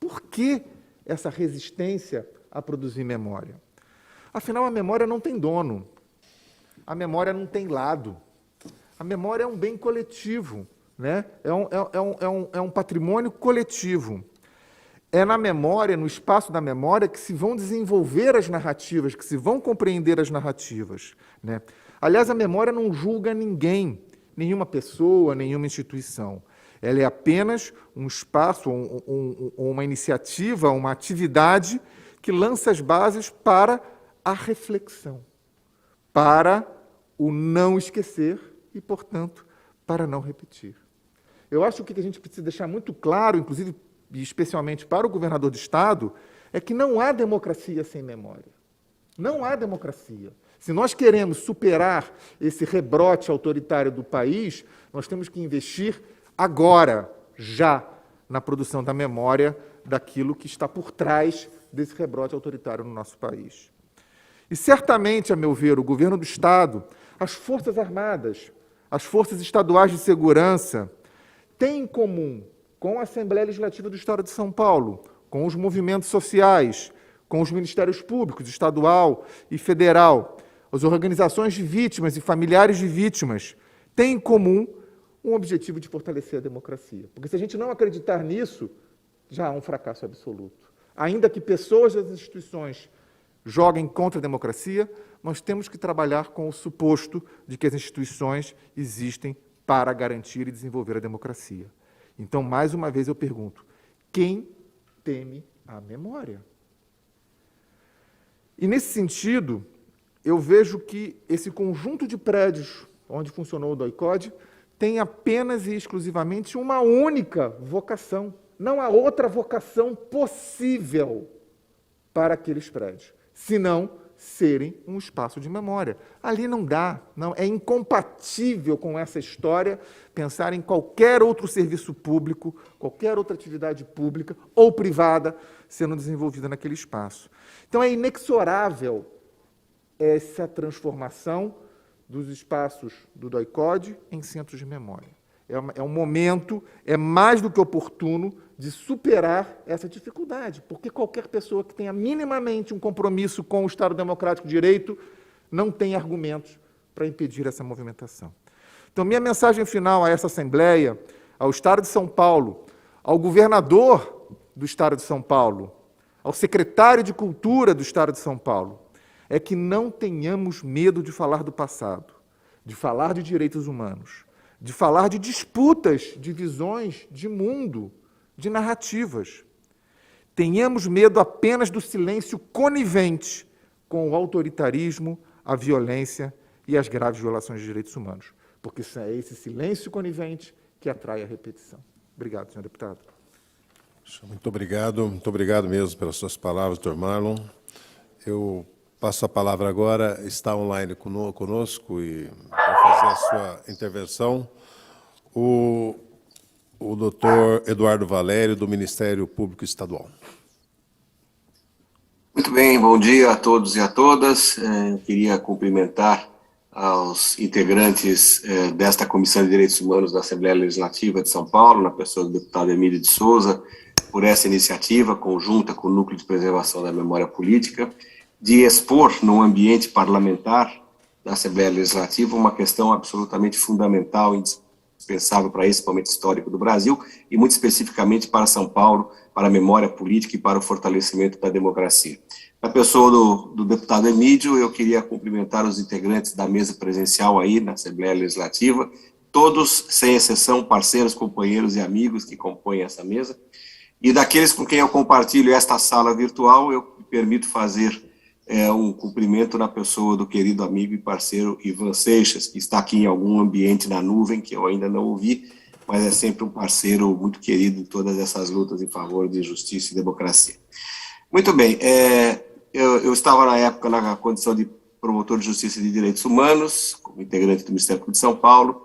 Por que essa resistência a produzir memória? Afinal, a memória não tem dono, a memória não tem lado. A memória é um bem coletivo, né? É um patrimônio coletivo. É na memória, no espaço da memória, que se vão desenvolver as narrativas, que se vão compreender as narrativas, né? Aliás, a memória não julga ninguém, nenhuma pessoa, nenhuma instituição. Ela é apenas um espaço, uma iniciativa, uma atividade que lança as bases para a reflexão, para o não esquecer e, portanto, para não repetir. Eu acho que o que a gente precisa deixar muito claro, inclusive e especialmente para o governador do Estado, é que não há democracia sem memória. Não há democracia. Se nós queremos superar esse rebrote autoritário do país, nós temos que investir agora, já, na produção da memória daquilo que está por trás desse rebrote autoritário no nosso país. E certamente, a meu ver, o governo do Estado, as Forças Armadas, as forças estaduais de segurança, têm em comum com a Assembleia Legislativa do Estado de São Paulo, com os movimentos sociais, com os ministérios públicos, estadual e federal, as organizações de vítimas e familiares de vítimas, têm em comum um objetivo de fortalecer a democracia. Porque se a gente não acreditar nisso, já há um fracasso absoluto. Ainda que pessoas das instituições joguem contra a democracia, nós temos que trabalhar com o suposto de que as instituições existem para garantir e desenvolver a democracia. Então, mais uma vez eu pergunto, quem teme a memória? E, nesse sentido, eu vejo que esse conjunto de prédios onde funcionou o DOI-CODE tem apenas e exclusivamente uma única vocação. Não há outra vocação possível para aqueles prédios, senão serem um espaço de memória. Ali não dá, não, é incompatível com essa história pensar em qualquer outro serviço público, qualquer outra atividade pública ou privada sendo desenvolvida naquele espaço. Então é inexorável essa transformação dos espaços do DOI-CODE em centros de memória. É um momento, é mais do que oportuno de superar essa dificuldade, porque qualquer pessoa que tenha minimamente um compromisso com o Estado Democrático de Direito não tem argumentos para impedir essa movimentação. Então, minha mensagem final a essa Assembleia, ao Estado de São Paulo, ao governador do Estado de São Paulo, ao secretário de Cultura do Estado de São Paulo, é que não tenhamos medo de falar do passado, de falar de direitos humanos, de falar de disputas, de visões de mundo, de narrativas. Tenhamos medo apenas do silêncio conivente com o autoritarismo, a violência e as graves violações de direitos humanos, porque é esse silêncio conivente que atrai a repetição. Obrigado, senhor deputado. Muito obrigado mesmo pelas suas palavras, Dr. Marlon. Eu passo a palavra agora, está online conosco e vai fazer a sua intervenção o doutor Eduardo Valério, do Ministério Público Estadual. Muito bem, bom dia a todos e a todas. Queria cumprimentar aos integrantes desta Comissão de Direitos Humanos da Assembleia Legislativa de São Paulo, na pessoa do deputado Emílio de Souza, por essa iniciativa conjunta com o Núcleo de Preservação da Memória Política, de expor no ambiente parlamentar da Assembleia Legislativa uma questão absolutamente fundamental e indispensável para esse momento histórico do Brasil e muito especificamente para São Paulo, para a memória política e para o fortalecimento da democracia. Na pessoa do deputado Emílio, eu queria cumprimentar os integrantes da mesa presencial aí na Assembleia Legislativa, todos, sem exceção, parceiros, companheiros e amigos que compõem essa mesa, e daqueles com quem eu compartilho esta sala virtual, eu me permito fazer um cumprimento na pessoa do querido amigo e parceiro Ivan Seixas, que está aqui em algum ambiente na nuvem, que eu ainda não ouvi, mas é sempre um parceiro muito querido em todas essas lutas em favor de justiça e democracia. Muito bem, eu estava na época na condição de promotor de justiça e de direitos humanos, como integrante do Ministério Público de São Paulo,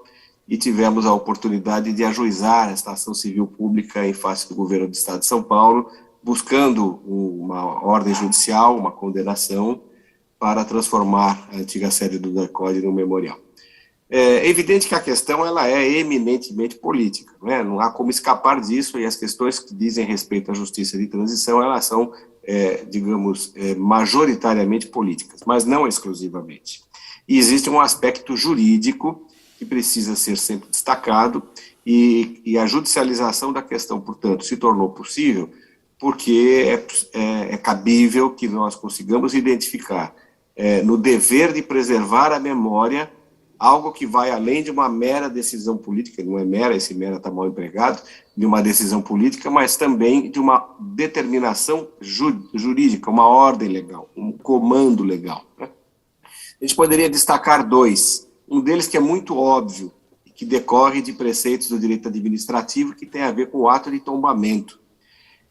e tivemos a oportunidade de ajuizar esta ação civil pública em face do governo do Estado de São Paulo, buscando uma ordem judicial, uma condenação, para transformar a antiga sede do DOI-CODE num memorial. É evidente que a questão ela é eminentemente política, né? Não há como escapar disso, e as questões que dizem respeito à justiça de transição, elas são, digamos, majoritariamente políticas, mas não exclusivamente. E existe um aspecto jurídico que precisa ser sempre destacado, e a judicialização da questão, portanto, se tornou possível porque é cabível que nós consigamos identificar no dever de preservar a memória algo que vai além de uma mera decisão política, não é mera, esse mera está mal empregado, de uma decisão política, mas também de uma determinação jurídica, uma ordem legal, um comando legal, né? A gente poderia destacar dois. Um deles que é muito óbvio, que decorre de preceitos do direito administrativo, que tem a ver com o ato de tombamento.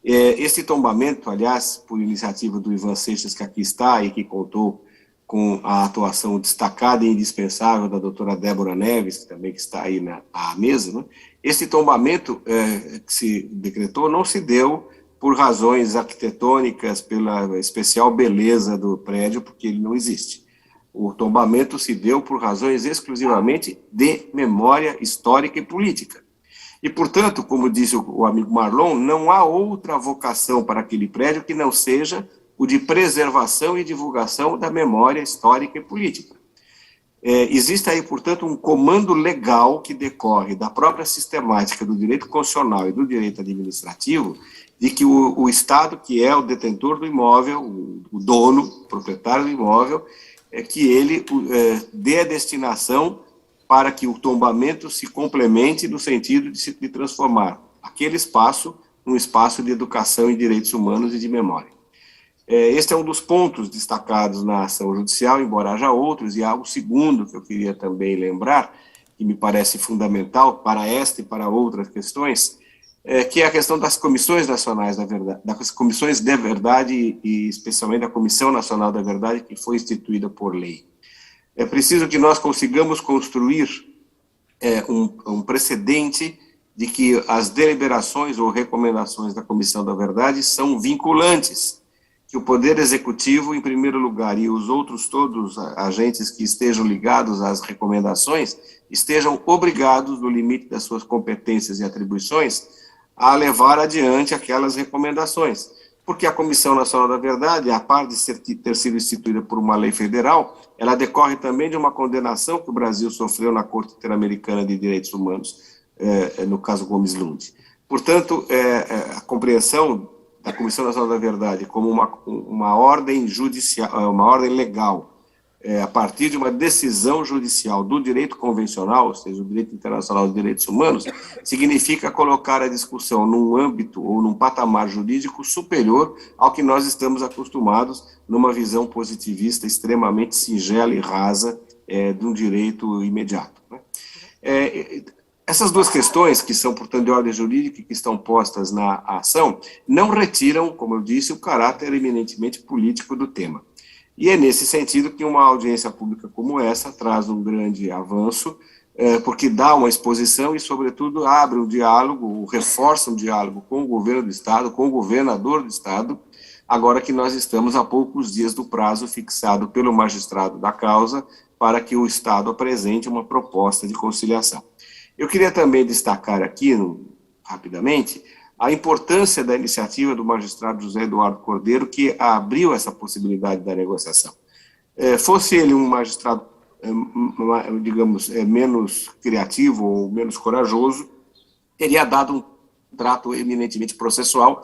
Esse tombamento, aliás, por iniciativa do Ivan Seixas, que aqui está e que contou com a atuação destacada e indispensável da doutora Débora Neves, que também está aí à mesa, né? Esse tombamento que se decretou não se deu por razões arquitetônicas, pela especial beleza do prédio, porque ele não existe. O tombamento se deu por razões exclusivamente de memória histórica e política. E, portanto, como disse o amigo Marlon, não há outra vocação para aquele prédio que não seja o de preservação e divulgação da memória histórica e política. Existe aí, portanto, um comando legal que decorre da própria sistemática do direito constitucional e do direito administrativo, de que o Estado, que é o detentor do imóvel, o dono, o proprietário do imóvel, que ele dê a destinação para que o tombamento se complemente no sentido de transformar aquele espaço num espaço de educação em direitos humanos e de memória. Este é um dos pontos destacados na ação judicial, embora haja outros, e há um segundo que eu queria também lembrar, que me parece fundamental para esta e para outras questões, que é a questão das comissões nacionais da verdade, das comissões de verdade e especialmente da Comissão Nacional da Verdade, que foi instituída por lei. É preciso que nós consigamos construir um precedente de que as deliberações ou recomendações da Comissão da Verdade são vinculantes, que o Poder Executivo, em primeiro lugar, e os outros todos agentes que estejam ligados às recomendações, estejam obrigados, no limite das suas competências e atribuições, a levar adiante aquelas recomendações. Porque a Comissão Nacional da Verdade, a par de ter sido instituída por uma lei federal, ela decorre também de uma condenação que o Brasil sofreu na Corte Interamericana de Direitos Humanos, no caso Gomes Lund. Portanto, a compreensão da Comissão Nacional da Verdade como uma ordem judicial, uma ordem legal, a partir de uma decisão judicial do direito convencional, ou seja, o direito internacional de direitos humanos, significa colocar a discussão num âmbito ou num patamar jurídico superior ao que nós estamos acostumados numa visão positivista extremamente singela e rasa de um direito imediato, né? Essas duas questões, que são, portanto, de ordem jurídica e que estão postas na ação, não retiram, como eu disse, o caráter eminentemente político do tema. E é nesse sentido que uma audiência pública como essa traz um grande avanço, porque dá uma exposição e, sobretudo, abre um diálogo, reforça um diálogo com o governo do Estado, com o governador do Estado, agora que nós estamos a poucos dias do prazo fixado pelo magistrado da causa para que o Estado apresente uma proposta de conciliação. Eu queria também destacar aqui, rapidamente, a importância da iniciativa do magistrado José Eduardo Cordeiro, que abriu essa possibilidade da negociação. Fosse ele um magistrado, digamos, menos criativo ou menos corajoso, teria dado um trato eminentemente processual,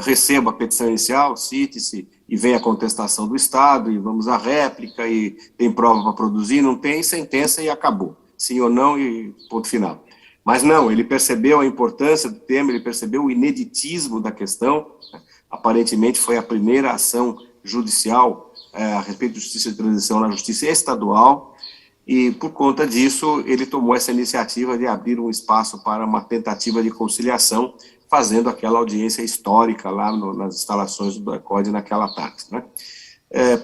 receba a petição inicial, cite-se, e vem a contestação do Estado, e vamos à réplica, e tem prova para produzir, não tem, sentença e acabou. Sim ou não, e ponto final. Mas não, ele percebeu a importância do tema, ele percebeu o ineditismo da questão, aparentemente foi a primeira ação judicial a respeito de justiça de transição na justiça estadual, e por conta disso ele tomou essa iniciativa de abrir um espaço para uma tentativa de conciliação, fazendo aquela audiência histórica lá nas instalações do DOI-CODE naquela tarde, né?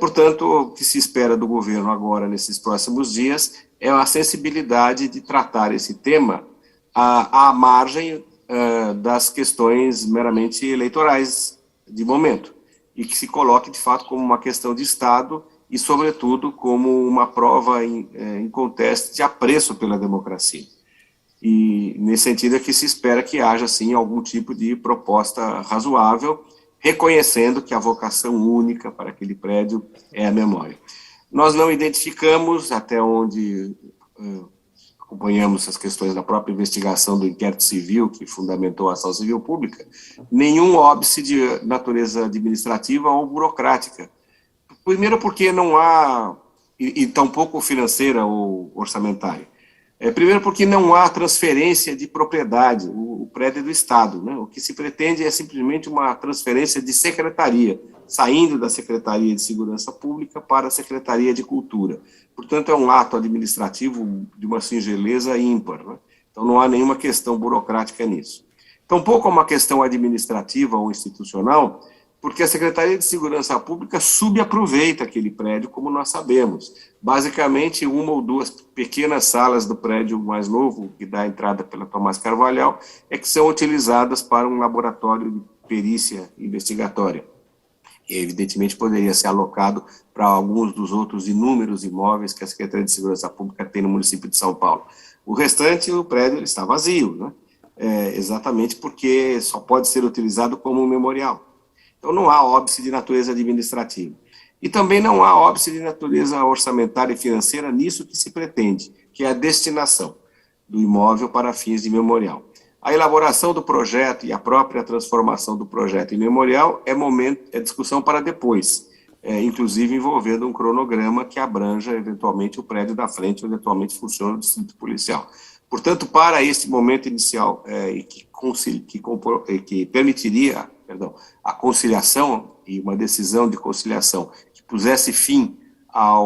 Portanto, o que se espera do governo agora, nesses próximos dias, é a sensibilidade de tratar esse tema à margem das questões meramente eleitorais de momento, e que se coloque, de fato, como uma questão de Estado e, sobretudo, como uma prova inconteste de apreço pela democracia. E, nesse sentido, é que se espera que haja, sim, algum tipo de proposta razoável, reconhecendo que a vocação única para aquele prédio é a memória. Nós não identificamos, até onde acompanhamos as questões da própria investigação do inquérito civil, que fundamentou a ação civil pública, nenhum óbice de natureza administrativa ou burocrática. Primeiro porque não há, e tampouco financeira ou orçamentária. Primeiro porque não há transferência de propriedade, o prédio é do Estado, né? O que se pretende é simplesmente uma transferência de secretaria, saindo da Secretaria de Segurança Pública para a Secretaria de Cultura. Portanto, é um ato administrativo de uma singeleza ímpar, né? Então não há nenhuma questão burocrática nisso. Tampouco é uma questão administrativa ou institucional, porque a Secretaria de Segurança Pública subaproveita aquele prédio, como nós sabemos. Basicamente, uma ou duas pequenas salas do prédio mais novo, que dá a entrada pela Tomás Carvalhal, é que são utilizadas para um laboratório de perícia investigatória. E, evidentemente, poderia ser alocado para alguns dos outros inúmeros imóveis que a Secretaria de Segurança Pública tem no município de São Paulo. O restante, o prédio ele está vazio, né? Exatamente porque só pode ser utilizado como um memorial. Então, não há óbice de natureza administrativa. E também não há óbice de natureza orçamentária e financeira nisso que se pretende, que é a destinação do imóvel para fins de memorial. A elaboração do projeto e a própria transformação do projeto em memorial é discussão para depois, inclusive envolvendo um cronograma que abranja, eventualmente, o prédio da frente, onde atualmente funciona o distrito policial. Portanto, para este momento inicial, que permitiria a conciliação e uma decisão de conciliação que pusesse fim à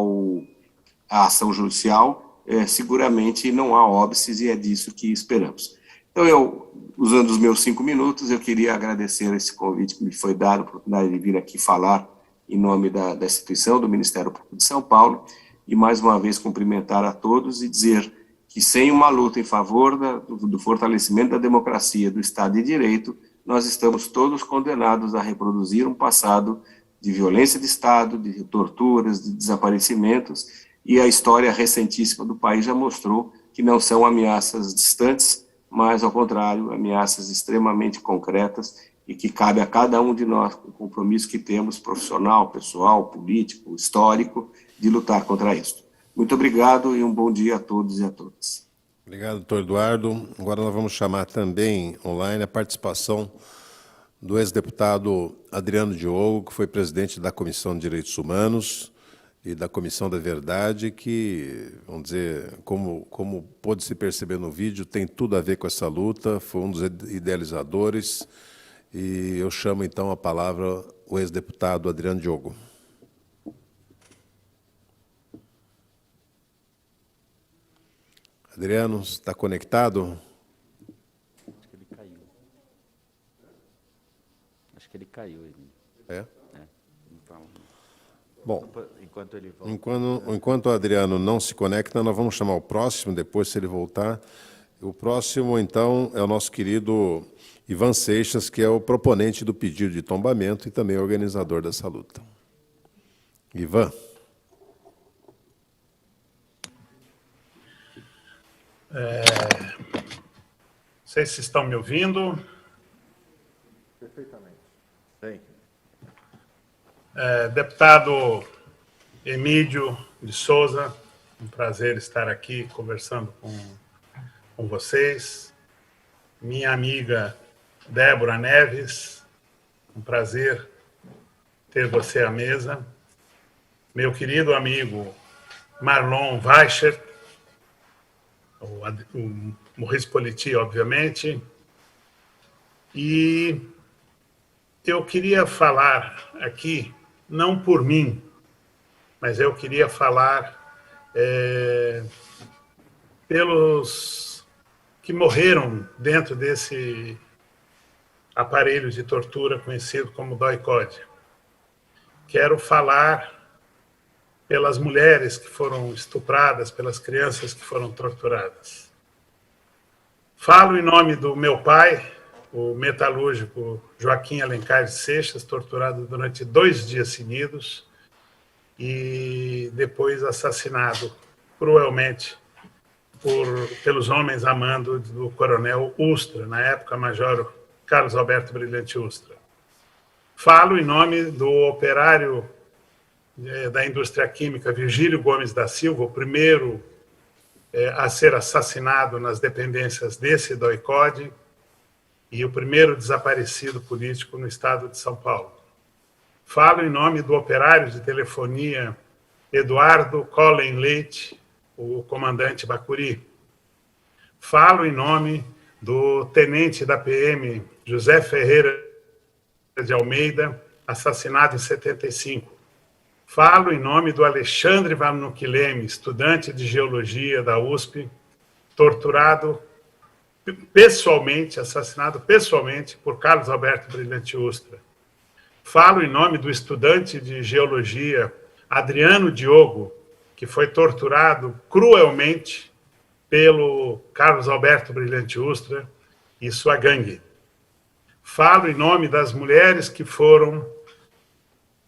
ação judicial, seguramente não há óbices e é disso que esperamos. Então, usando os meus 5 minutos, eu queria agradecer esse convite que me foi dado, a oportunidade de vir aqui falar em nome da instituição, do Ministério Público de São Paulo, e mais uma vez cumprimentar a todos e dizer que sem uma luta em favor do fortalecimento da democracia, do Estado de Direito, nós estamos todos condenados a reproduzir um passado de violência de Estado, de torturas, de desaparecimentos, e a história recentíssima do país já mostrou que não são ameaças distantes, mas, ao contrário, ameaças extremamente concretas e que cabe a cada um de nós, com o compromisso que temos, profissional, pessoal, político, histórico, de lutar contra isso. Muito obrigado e um bom dia a todos e a todas. Obrigado, doutor Eduardo. Agora nós vamos chamar também online a participação do ex-deputado Adriano Diogo, que foi presidente da Comissão de Direitos Humanos e da Comissão da Verdade, que, vamos dizer, como pôde se perceber no vídeo, tem tudo a ver com essa luta, foi um dos idealizadores, e eu chamo então a palavra o ex-deputado Adriano Diogo. Adriano, está conectado? caiu. Ele. É? Não fala. Bom, enquanto ele volta. Enquanto o Adriano não se conecta, nós vamos chamar o próximo, depois, se ele voltar. O próximo, então, é o nosso querido Ivan Seixas, que é o proponente do pedido de tombamento e também organizador dessa luta. Ivan. Não sei se estão me ouvindo. Perfeitamente. Sim. Deputado Emídio de Souza, um prazer estar aqui conversando com vocês. Minha amiga Débora Neves, um prazer ter você à mesa. Meu querido amigo Marlon Weichert, o Maurice Politi, obviamente. E eu queria falar aqui, não por mim, mas eu queria falar pelos que morreram dentro desse aparelho de tortura conhecido como DOI-CODE. Quero falar pelas mulheres que foram estupradas, pelas crianças que foram torturadas. Falo em nome do meu pai, o metalúrgico Joaquim Alencar de Seixas, torturado durante 2 dias seguidos e depois assassinado cruelmente pelos homens a mando do coronel Ustra, na época major Carlos Alberto Brilhante Ustra. Falo em nome do operário da indústria química Virgílio Gomes da Silva, o primeiro a ser assassinado nas dependências desse DOI-CODE e o primeiro desaparecido político no estado de São Paulo. Falo em nome do operário de telefonia Eduardo Collen Leite, o comandante Bacuri. Falo em nome do tenente da PM José Ferreira de Almeida, assassinado em 75. Falo em nome do Alexandre Vanuquileme, estudante de geologia da USP, torturado pessoalmente, assassinado pessoalmente por Carlos Alberto Brilhante Ustra. Falo em nome do estudante de geologia Adriano Diogo, que foi torturado cruelmente pelo Carlos Alberto Brilhante Ustra e sua gangue. Falo em nome das mulheres que foram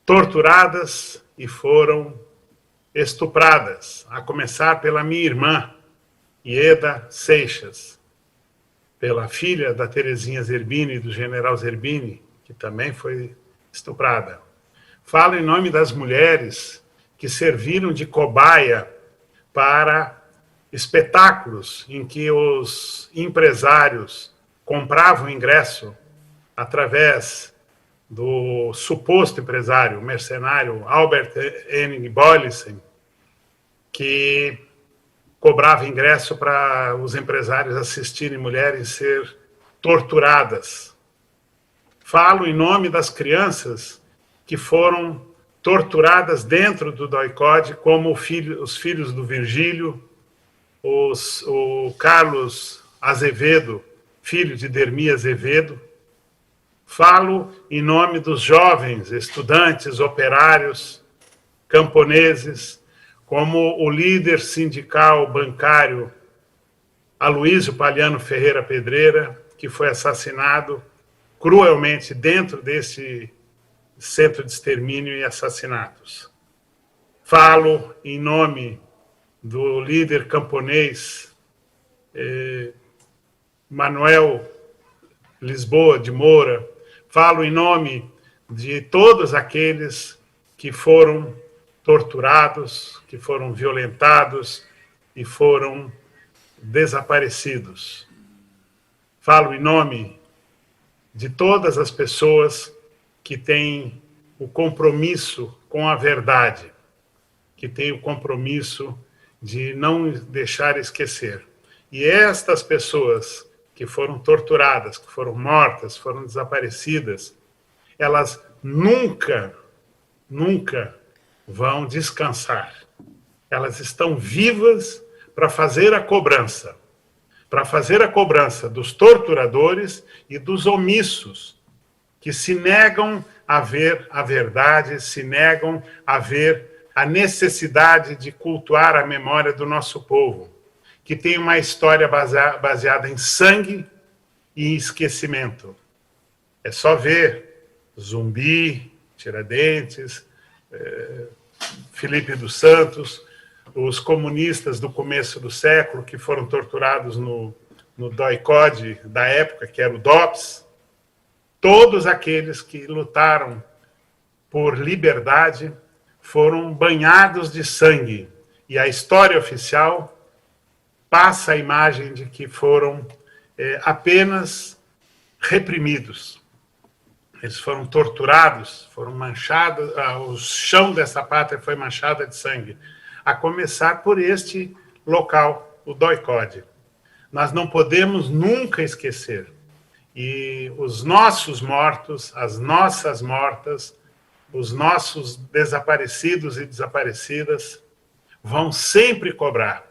torturadas e foram estupradas, a começar pela minha irmã, Ieda Seixas, pela filha da Terezinha Zerbini e do general Zerbini, que também foi estuprada. Falo em nome das mulheres que serviram de cobaia para espetáculos em que os empresários compravam ingresso através do suposto empresário, o mercenário Albert Henning Boylissen, que cobrava ingresso para os empresários assistirem mulheres ser torturadas. Falo em nome das crianças que foram torturadas dentro do DOI-CODE, como os filhos do Virgílio, o Carlos Azevedo, filho de Dermi Azevedo. Falo em nome dos jovens, estudantes, operários, camponeses, como o líder sindical bancário Aloísio Palhano Ferreira Pedreira, que foi assassinado cruelmente dentro desse centro de extermínio e assassinatos. Falo em nome do líder camponês Manuel Lisboa de Moura. Falo em nome de todos aqueles que foram torturados, que foram violentados e foram desaparecidos. Falo em nome de todas as pessoas que têm o compromisso com a verdade, que têm o compromisso de não deixar esquecer. E estas pessoas que foram torturadas, que foram mortas, foram desaparecidas, elas nunca vão descansar. Elas estão vivas para fazer a cobrança dos torturadores e dos omissos que se negam a ver a verdade, se negam a ver a necessidade de cultuar a memória do nosso povo, que tem uma história baseada em sangue e em esquecimento. É só ver Zumbi, Tiradentes, Felipe dos Santos, os comunistas do começo do século que foram torturados no DOI-CODE da época, que era o DOPS, todos aqueles que lutaram por liberdade foram banhados de sangue. E a história oficial passa a imagem de que foram apenas reprimidos. Eles foram torturados, foram manchados, o chão dessa pátria foi manchado de sangue, a começar por este local, o DOI-CODE. Nós não podemos nunca esquecer. E os nossos mortos, as nossas mortas, os nossos desaparecidos e desaparecidas vão sempre cobrar.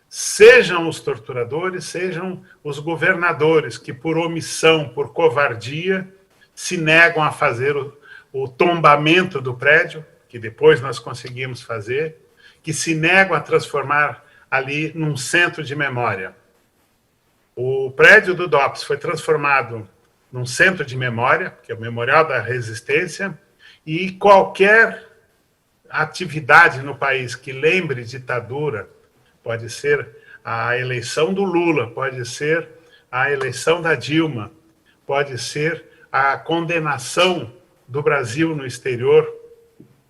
Sejam os torturadores, sejam os governadores que, por omissão, por covardia, se negam a fazer o tombamento do prédio, que depois nós conseguimos fazer, que se negam a transformar ali num centro de memória. O prédio do DOPS foi transformado num centro de memória, que é o Memorial da Resistência, e qualquer atividade no país que lembre ditadura, pode ser a eleição do Lula, pode ser a eleição da Dilma, pode ser a condenação do Brasil no exterior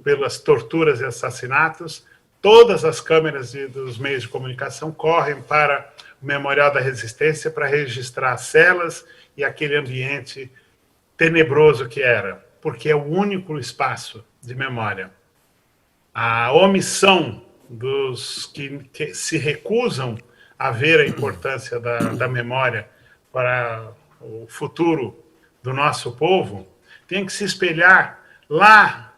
pelas torturas e assassinatos, todas as câmeras dos meios de comunicação correm para o Memorial da Resistência para registrar as celas e aquele ambiente tenebroso que era, porque é o único espaço de memória. A omissão dos que se recusam a ver a importância da memória para o futuro do nosso povo tem que se espelhar lá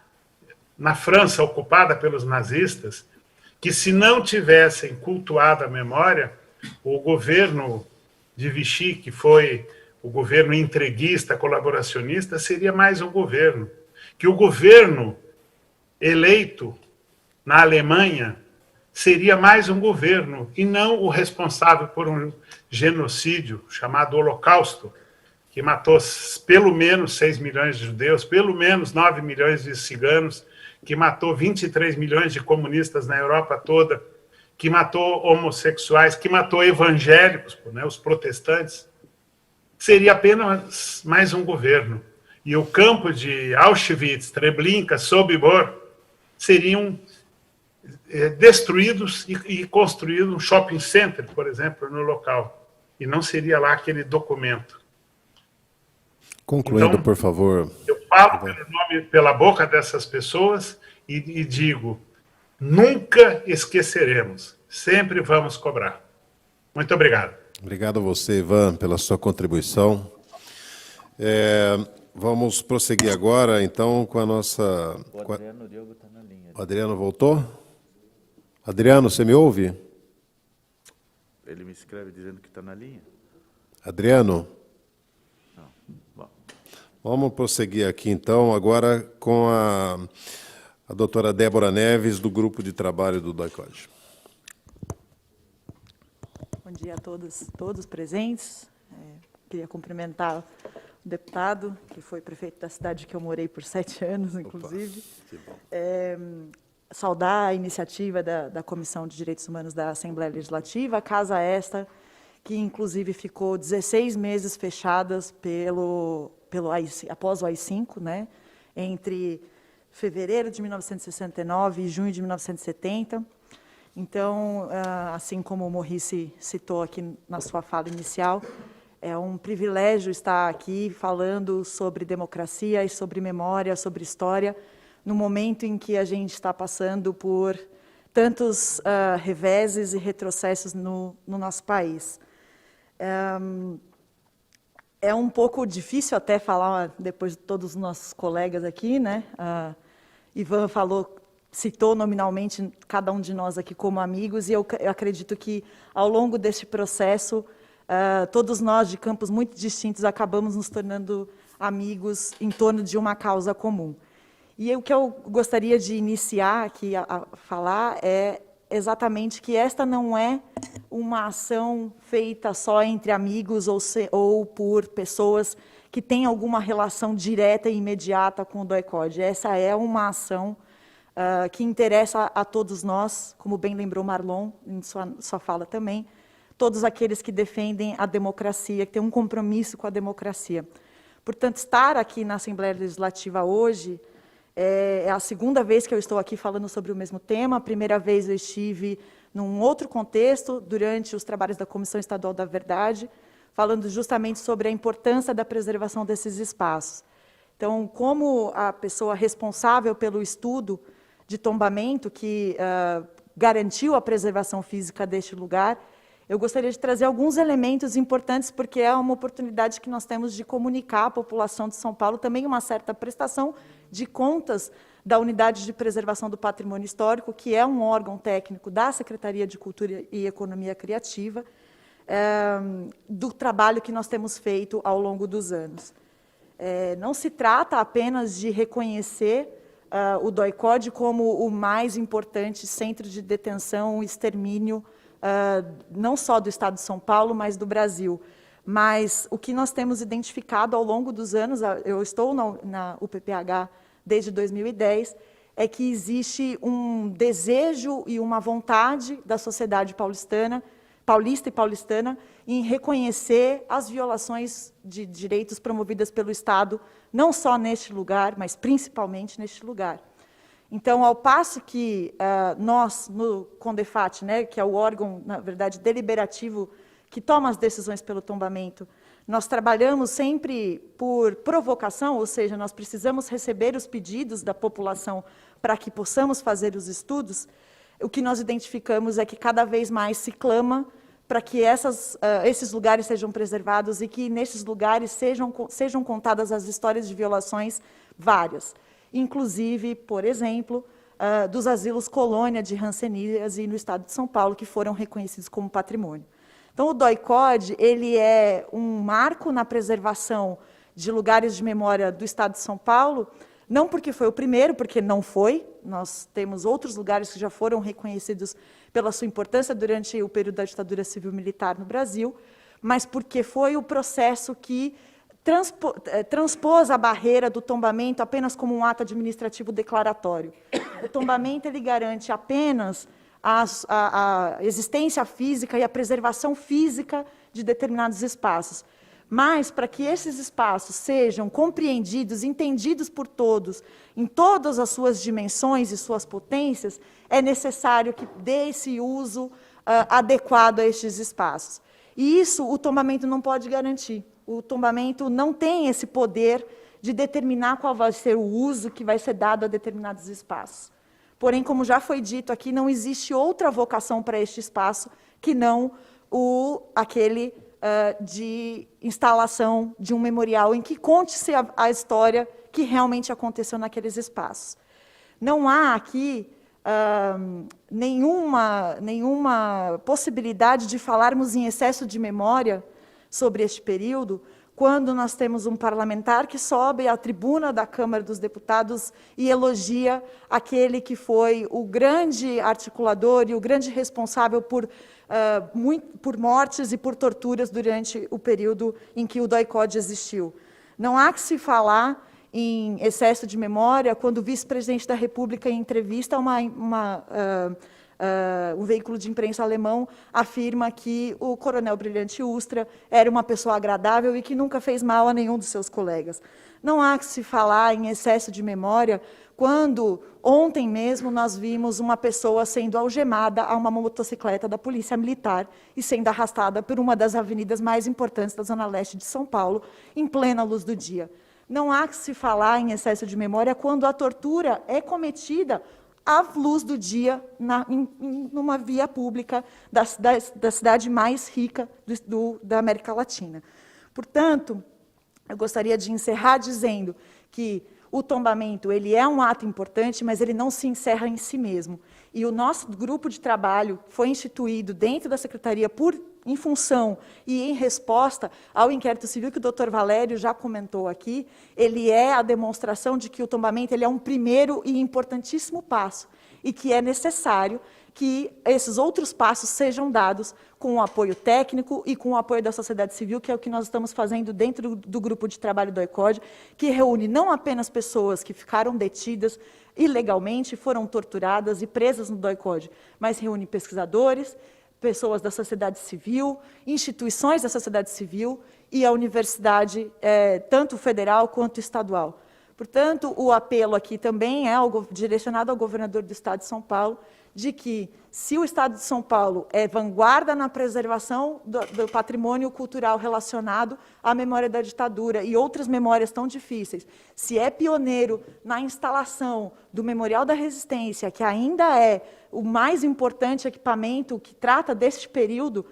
na França ocupada pelos nazistas, que se não tivessem cultuado a memória, o governo de Vichy, que foi o governo entreguista, colaboracionista, seria mais um governo. Que o governo eleito na Alemanha seria mais um governo, e não o responsável por um genocídio chamado Holocausto, que matou pelo menos 6 milhões de judeus, pelo menos 9 milhões de ciganos, que matou 23 milhões de comunistas na Europa toda, que matou homossexuais, que matou evangélicos, né, os protestantes, seria apenas mais um governo. E o campo de Auschwitz, Treblinka, Sobibor seriam destruídos e construído um shopping center, por exemplo, no local. E não seria lá aquele documento. Concluindo, então, por favor. Eu falo pela boca dessas pessoas e digo, nunca esqueceremos, sempre vamos cobrar. Muito obrigado. Obrigado a você, Ivan, pela sua contribuição. Vamos prosseguir agora, então, com a nossa... O Adriano Diogo está na linha. O Adriano voltou? Adriano, você me ouve? Ele me escreve dizendo que está na linha. Adriano? Não. Bom. Vamos prosseguir aqui, então, agora com a doutora Débora Neves, do Grupo de Trabalho do DOI-CODE. Bom dia a todos presentes. Queria cumprimentar o deputado, que foi prefeito da cidade que eu morei por 7 anos, inclusive. Saudar a iniciativa da Comissão de Direitos Humanos da Assembleia Legislativa, casa esta que, inclusive, ficou 16 meses fechadas após o AI-5, né, entre fevereiro de 1969 e junho de 1970. Então, assim como o Maurice citou aqui na sua fala inicial, é um privilégio estar aqui falando sobre democracia e sobre memória, sobre história, no momento em que a gente está passando por tantos reveses e retrocessos no nosso país. É um pouco difícil até falar, depois de todos os nossos colegas aqui, né? Ivan citou nominalmente cada um de nós aqui como amigos, e eu acredito que, ao longo deste processo, todos nós, de campos muito distintos, acabamos nos tornando amigos em torno de uma causa comum. E o que eu gostaria de iniciar aqui a falar é exatamente que esta não é uma ação feita só entre amigos ou por pessoas que têm alguma relação direta e imediata com o DOI-CODE. Essa é uma ação que interessa a todos nós, como bem lembrou Marlon em sua fala também, todos aqueles que defendem a democracia, que têm um compromisso com a democracia. Portanto, estar aqui na Assembleia Legislativa hoje é a segunda vez que eu estou aqui falando sobre o mesmo tema. A primeira vez eu estive num outro contexto, durante os trabalhos da Comissão Estadual da Verdade, falando justamente sobre a importância da preservação desses espaços. Então, como a pessoa responsável pelo estudo de tombamento que garantiu a preservação física deste lugar, eu gostaria de trazer alguns elementos importantes, porque é uma oportunidade que nós temos de comunicar à população de São Paulo também uma certa prestação de contas da Unidade de Preservação do Patrimônio Histórico, que é um órgão técnico da Secretaria de Cultura e Economia Criativa, do trabalho que nós temos feito ao longo dos anos. Não se trata apenas de reconhecer o DOI-CODE como o mais importante centro de detenção e extermínio, não só do Estado de São Paulo, mas do Brasil. Mas o que nós temos identificado ao longo dos anos, eu estou na UPPH desde 2010, é que existe um desejo e uma vontade da sociedade paulista e paulistana em reconhecer as violações de direitos promovidas pelo Estado, não só neste lugar, mas principalmente neste lugar. Então, ao passo que nós, no CONDEFAT, que é o órgão, na verdade, deliberativo, que toma as decisões pelo tombamento, nós trabalhamos sempre por provocação, ou seja, nós precisamos receber os pedidos da população para que possamos fazer os estudos. O que nós identificamos é que cada vez mais se clama para que esses lugares sejam preservados e que nesses lugares sejam contadas as histórias de violações várias, inclusive, por exemplo, dos asilos colônia de Hanseníase no estado de São Paulo, que foram reconhecidos como patrimônio. Então, o DOI-CODE ele é um marco na preservação de lugares de memória do estado de São Paulo, não porque foi o primeiro, porque não foi, nós temos outros lugares que já foram reconhecidos pela sua importância durante o período da ditadura civil-militar no Brasil, mas porque foi o processo que transpôs a barreira do tombamento apenas como um ato administrativo declaratório. O tombamento ele garante apenas a existência física e a preservação física de determinados espaços. Mas, para que esses espaços sejam compreendidos, entendidos por todos, em todas as suas dimensões e suas potências, é necessário que dê esse uso adequado a estes espaços. E isso o tombamento não pode garantir. O tombamento não tem esse poder de determinar qual vai ser o uso que vai ser dado a determinados espaços. Porém, como já foi dito aqui, não existe outra vocação para este espaço que não aquele de instalação de um memorial em que conte-se a história que realmente aconteceu naqueles espaços. Não há aqui nenhuma possibilidade de falarmos em excesso de memória sobre este período, quando nós temos um parlamentar que sobe à tribuna da Câmara dos Deputados e elogia aquele que foi o grande articulador e o grande responsável por mortes e por torturas durante o período em que o DOI-CODE existiu. Não há que se falar em excesso de memória quando o vice-presidente da República, em entrevista a um veículo de imprensa alemão, afirma que o coronel Brilhante Ustra era uma pessoa agradável e que nunca fez mal a nenhum dos seus colegas. Não há que se falar em excesso de memória quando, ontem mesmo, nós vimos uma pessoa sendo algemada a uma motocicleta da Polícia Militar e sendo arrastada por uma das avenidas mais importantes da Zona Leste de São Paulo, em plena luz do dia. Não há que se falar em excesso de memória quando a tortura é cometida à luz do dia, numa via pública da cidade mais rica da América Latina. Portanto, eu gostaria de encerrar dizendo que o tombamento ele é um ato importante, mas ele não se encerra em si mesmo. E o nosso grupo de trabalho foi instituído dentro da Secretaria em função e em resposta ao inquérito civil que o doutor Valério já comentou aqui. Ele é a demonstração de que o tombamento ele é um primeiro e importantíssimo passo e que é necessário que esses outros passos sejam dados com o apoio técnico e com o apoio da sociedade civil, que é o que nós estamos fazendo dentro do grupo de trabalho do DOI-CODE, que reúne não apenas pessoas que ficaram detidas ilegalmente, foram torturadas e presas no DOI-CODE, mas reúne pesquisadores, pessoas da sociedade civil, instituições da sociedade civil e a universidade, tanto federal quanto estadual. Portanto, o apelo aqui também é direcionado ao governador do Estado de São Paulo, de que, se o Estado de São Paulo é vanguarda na preservação do patrimônio cultural relacionado à memória da ditadura e outras memórias tão difíceis, se é pioneiro na instalação do Memorial da Resistência, que ainda é o mais importante equipamento que trata deste período,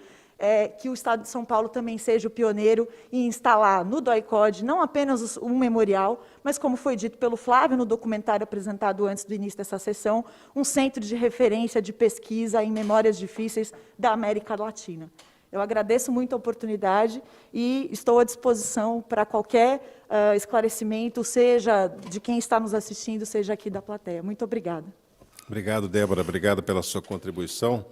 que o Estado de São Paulo também seja o pioneiro em instalar no DOI-CODE não apenas um memorial, mas, como foi dito pelo Flávio no documentário apresentado antes do início dessa sessão, um centro de referência de pesquisa em memórias difíceis da América Latina. Eu agradeço muito a oportunidade e estou à disposição para qualquer esclarecimento, seja de quem está nos assistindo, seja aqui da plateia. Muito obrigada. Obrigado, Débora. Obrigado pela sua contribuição.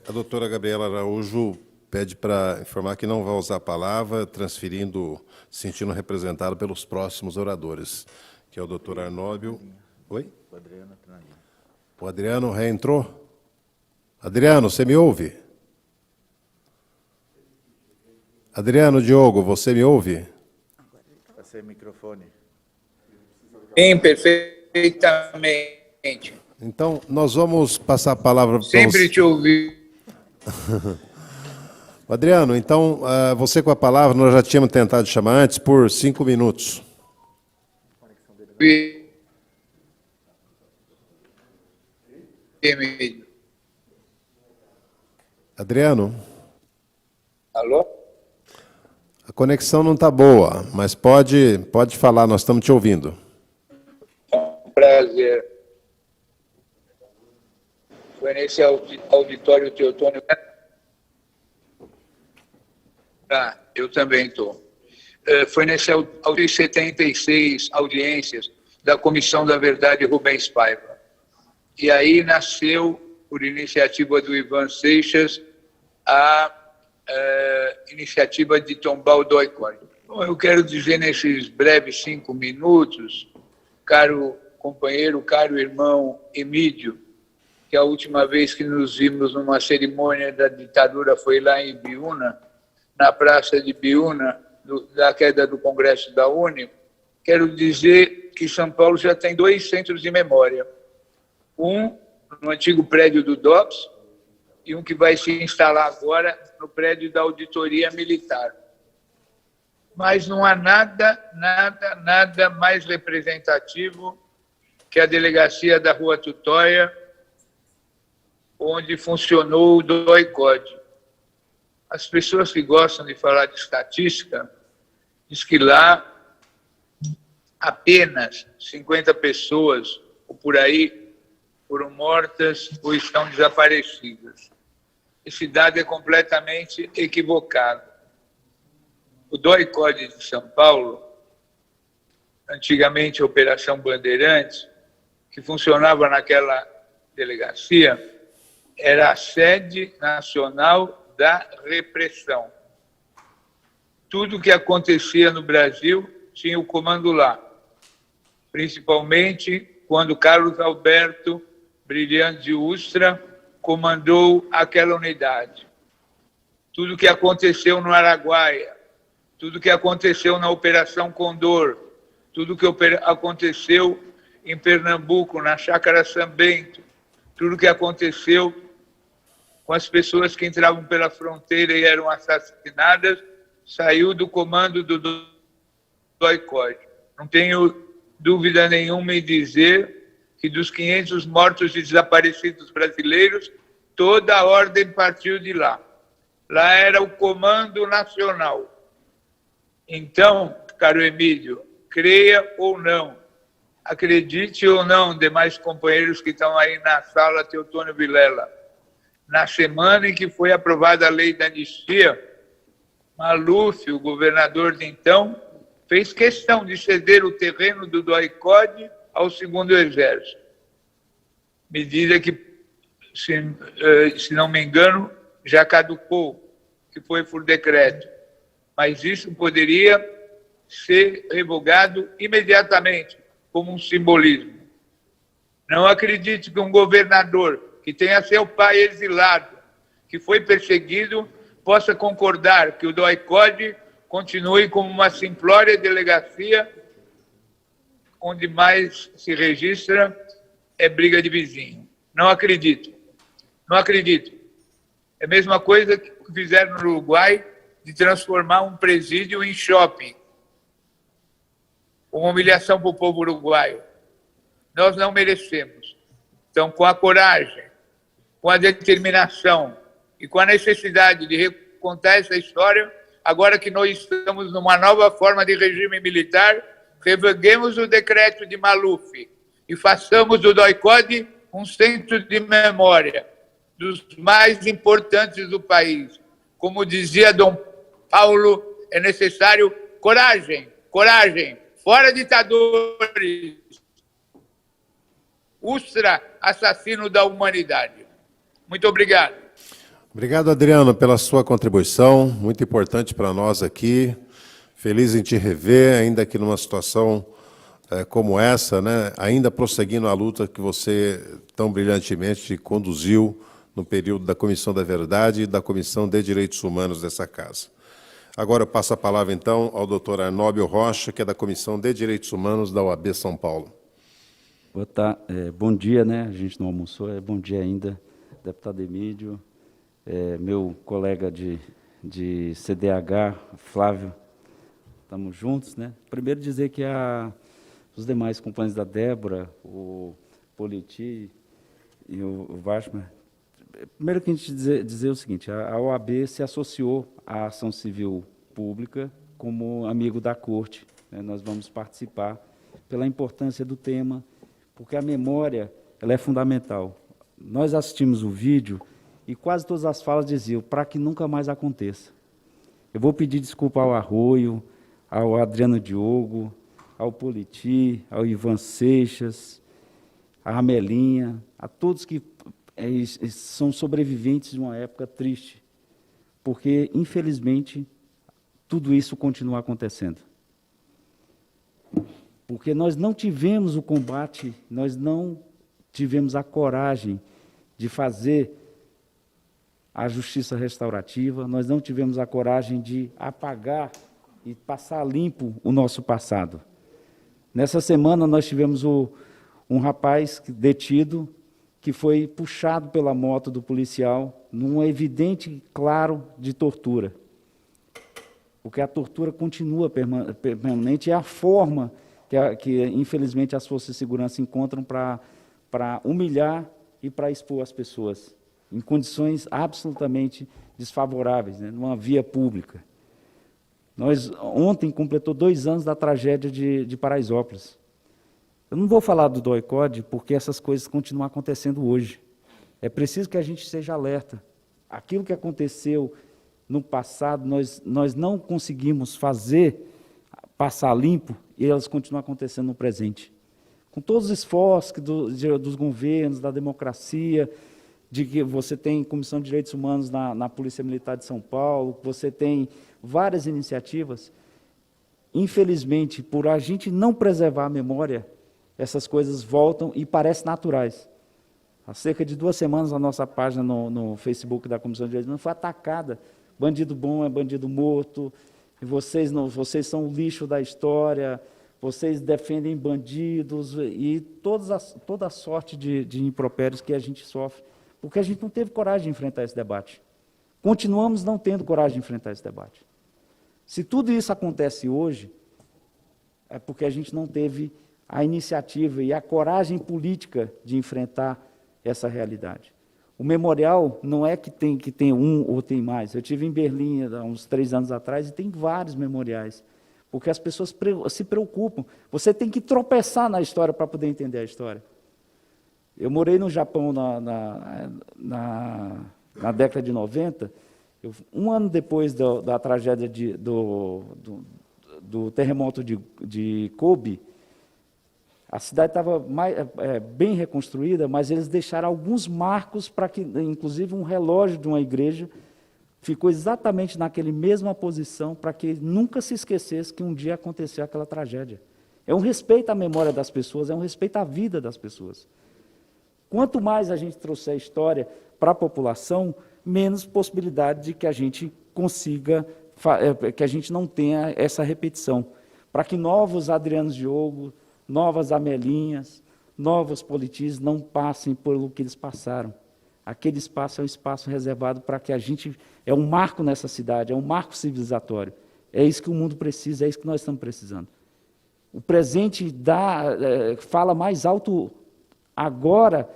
A doutora Gabriela Araújo pede para informar que não vai usar a palavra, se sentindo representado pelos próximos oradores, que é o doutor Arnóbio. Oi? O Adriano está na linha. O Adriano reentrou? Adriano, você me ouve? Adriano Diogo, você me ouve? Passei o microfone. Sim, perfeitamente. Então, nós vamos passar a palavra para Sempre te ouvi. Adriano, então, você com a palavra, nós já tínhamos tentado chamar antes, por 5 minutos. Adriano? Alô? A conexão não está boa, mas pode falar, nós estamos te ouvindo. Prazer. Foi nesse auditório Teotônio. Eu também estou. Foi nesse auditório 76 audiências da Comissão da Verdade Rubens Paiva. E aí nasceu, por iniciativa do Ivan Seixas, a iniciativa de tombar o DOI-CODE. Bom, eu quero dizer nesses breves 5 minutos, caro companheiro, caro irmão Emídio, que a última vez que nos vimos numa cerimônia da ditadura foi lá em Biúna, na praça de Biúna, da queda do Congresso da UNE, quero dizer que São Paulo já tem 2 centros de memória. Um no antigo prédio do DOPS e um que vai se instalar agora no prédio da Auditoria Militar. Mas não há nada mais representativo que a delegacia da Rua Tutóia, onde funcionou o DOI-CODE. As pessoas que gostam de falar de estatística diz que lá apenas 50 pessoas, ou por aí, foram mortas ou estão desaparecidas. Esse dado é completamente equivocado. O DOI-CODE de São Paulo, antigamente a Operação Bandeirantes, que funcionava naquela delegacia, era a sede nacional da repressão. Tudo o que acontecia no Brasil tinha o comando lá, principalmente quando Carlos Alberto Brilhante de Ustra comandou aquela unidade. Tudo o que aconteceu no Araguaia, tudo o que aconteceu na Operação Condor, tudo o que aconteceu em Pernambuco, na Chácara São Bento, tudo o que aconteceu com as pessoas que entravam pela fronteira e eram assassinadas, saiu do comando do DOI-CODE. Não tenho dúvida nenhuma em dizer que dos 500 mortos e desaparecidos brasileiros, toda a ordem partiu de lá. Lá era o Comando Nacional. Então, caro Emílio, creia ou não, acredite ou não, demais companheiros que estão aí na sala, Teotônio Vilela, na semana em que foi aprovada a lei da anistia, Maluf, o governador de então, fez questão de ceder o terreno do DOI-CODE ao 2º Exército. Medida que, se não me engano, já caducou, que foi por decreto. Mas isso poderia ser revogado imediatamente, como um simbolismo. Não acredite que um governador que tenha seu pai exilado, que foi perseguido, possa concordar que o DOI-CODE continue como uma simplória delegacia onde mais se registra é briga de vizinho. Não acredito. Não acredito. É a mesma coisa que fizeram no Uruguai de transformar um presídio em shopping. Uma humilhação para o povo uruguaio. Nós não merecemos. Então, com a coragem, com a determinação e com a necessidade de recontar essa história, agora que nós estamos numa nova forma de regime militar, revoguemos o decreto de Maluf e façamos do DOI-CODE um centro de memória dos mais importantes do país. Como dizia Dom Paulo, é necessário coragem, coragem, fora ditadores, Ustra, assassino da humanidade. Muito obrigado. Obrigado, Adriano, pela sua contribuição, muito importante para nós aqui. Feliz em te rever, ainda que numa situação como essa, né? Ainda prosseguindo a luta que você tão brilhantemente conduziu no período da Comissão da Verdade e da Comissão de Direitos Humanos dessa casa. Agora eu passo a palavra, então, ao doutor Arnóbio Rocha, que é da Comissão de Direitos Humanos da OAB São Paulo. Bom dia, né? A gente não almoçou, bom dia ainda, deputado Emílio, meu colega de CDH, Flávio, estamos juntos, né? Primeiro dizer que os demais companheiros da Débora, o Politi e o Vashman, primeiro que a gente dizer o seguinte, a OAB se associou à ação civil pública como amigo da corte, né? Nós vamos participar pela importância do tema, porque a memória ela é fundamental. Nós assistimos o vídeo e quase todas as falas diziam, para que nunca mais aconteça. Eu vou pedir desculpa ao Arroio, ao Adriano Diogo, ao Politi, ao Ivan Seixas, à Amelinha, a todos que são sobreviventes de uma época triste, porque, infelizmente, tudo isso continua acontecendo. Porque nós não tivemos o combate, nós não tivemos a coragem de fazer a justiça restaurativa, nós não tivemos a coragem de apagar e passar limpo o nosso passado. Nessa semana nós tivemos um rapaz detido que foi puxado pela moto do policial num evidente, claro, de tortura. Porque a tortura continua permanente, é a forma que infelizmente, as forças de segurança encontram para humilhar e para expor as pessoas, em condições absolutamente desfavoráveis, né, numa via pública. Ontem completou 2 anos da tragédia de Paraisópolis. Eu não vou falar do DOI-CODE, porque essas coisas continuam acontecendo hoje. É preciso que a gente seja alerta. Aquilo que aconteceu no passado, nós não conseguimos passar limpo, e elas continuam acontecendo no presente. Com todos os esforços dos governos, da democracia, de que você tem Comissão de Direitos Humanos na Polícia Militar de São Paulo, você tem várias iniciativas, infelizmente, por a gente não preservar a memória, essas coisas voltam e parecem naturais. Há cerca de 2 semanas, a nossa página no Facebook da Comissão de Direitos Humanos foi atacada. Bandido bom é bandido morto, e vocês são o lixo da história, vocês defendem bandidos e toda a sorte de impropérios que a gente sofre, porque a gente não teve coragem de enfrentar esse debate. Continuamos não tendo coragem de enfrentar esse debate. Se tudo isso acontece hoje, é porque a gente não teve a iniciativa e a coragem política de enfrentar essa realidade. O memorial não é que tem um ou tem mais. Eu estive em Berlim há uns 3 anos atrás e tem vários memoriais, porque as pessoas se preocupam. Você tem que tropeçar na história para poder entender a história. Eu morei no Japão na década de 90, um ano depois da tragédia do terremoto de Kobe. A cidade estava bem reconstruída, mas eles deixaram alguns marcos para que, inclusive, um relógio de uma igreja ficou exatamente naquela mesma posição para que nunca se esquecesse que um dia aconteceu aquela tragédia. É um respeito à memória das pessoas, é um respeito à vida das pessoas. Quanto mais a gente trouxer a história para a população, menos possibilidade de que a gente consiga, que a gente não tenha essa repetição. Para que novos Adrianos Diogo, novas Amelinhas, novos Politis não passem pelo que eles passaram. Aquele espaço é um espaço reservado para que a gente... É um marco nessa cidade, é um marco civilizatório. É isso que o mundo precisa, é isso que nós estamos precisando. O presente fala mais alto agora,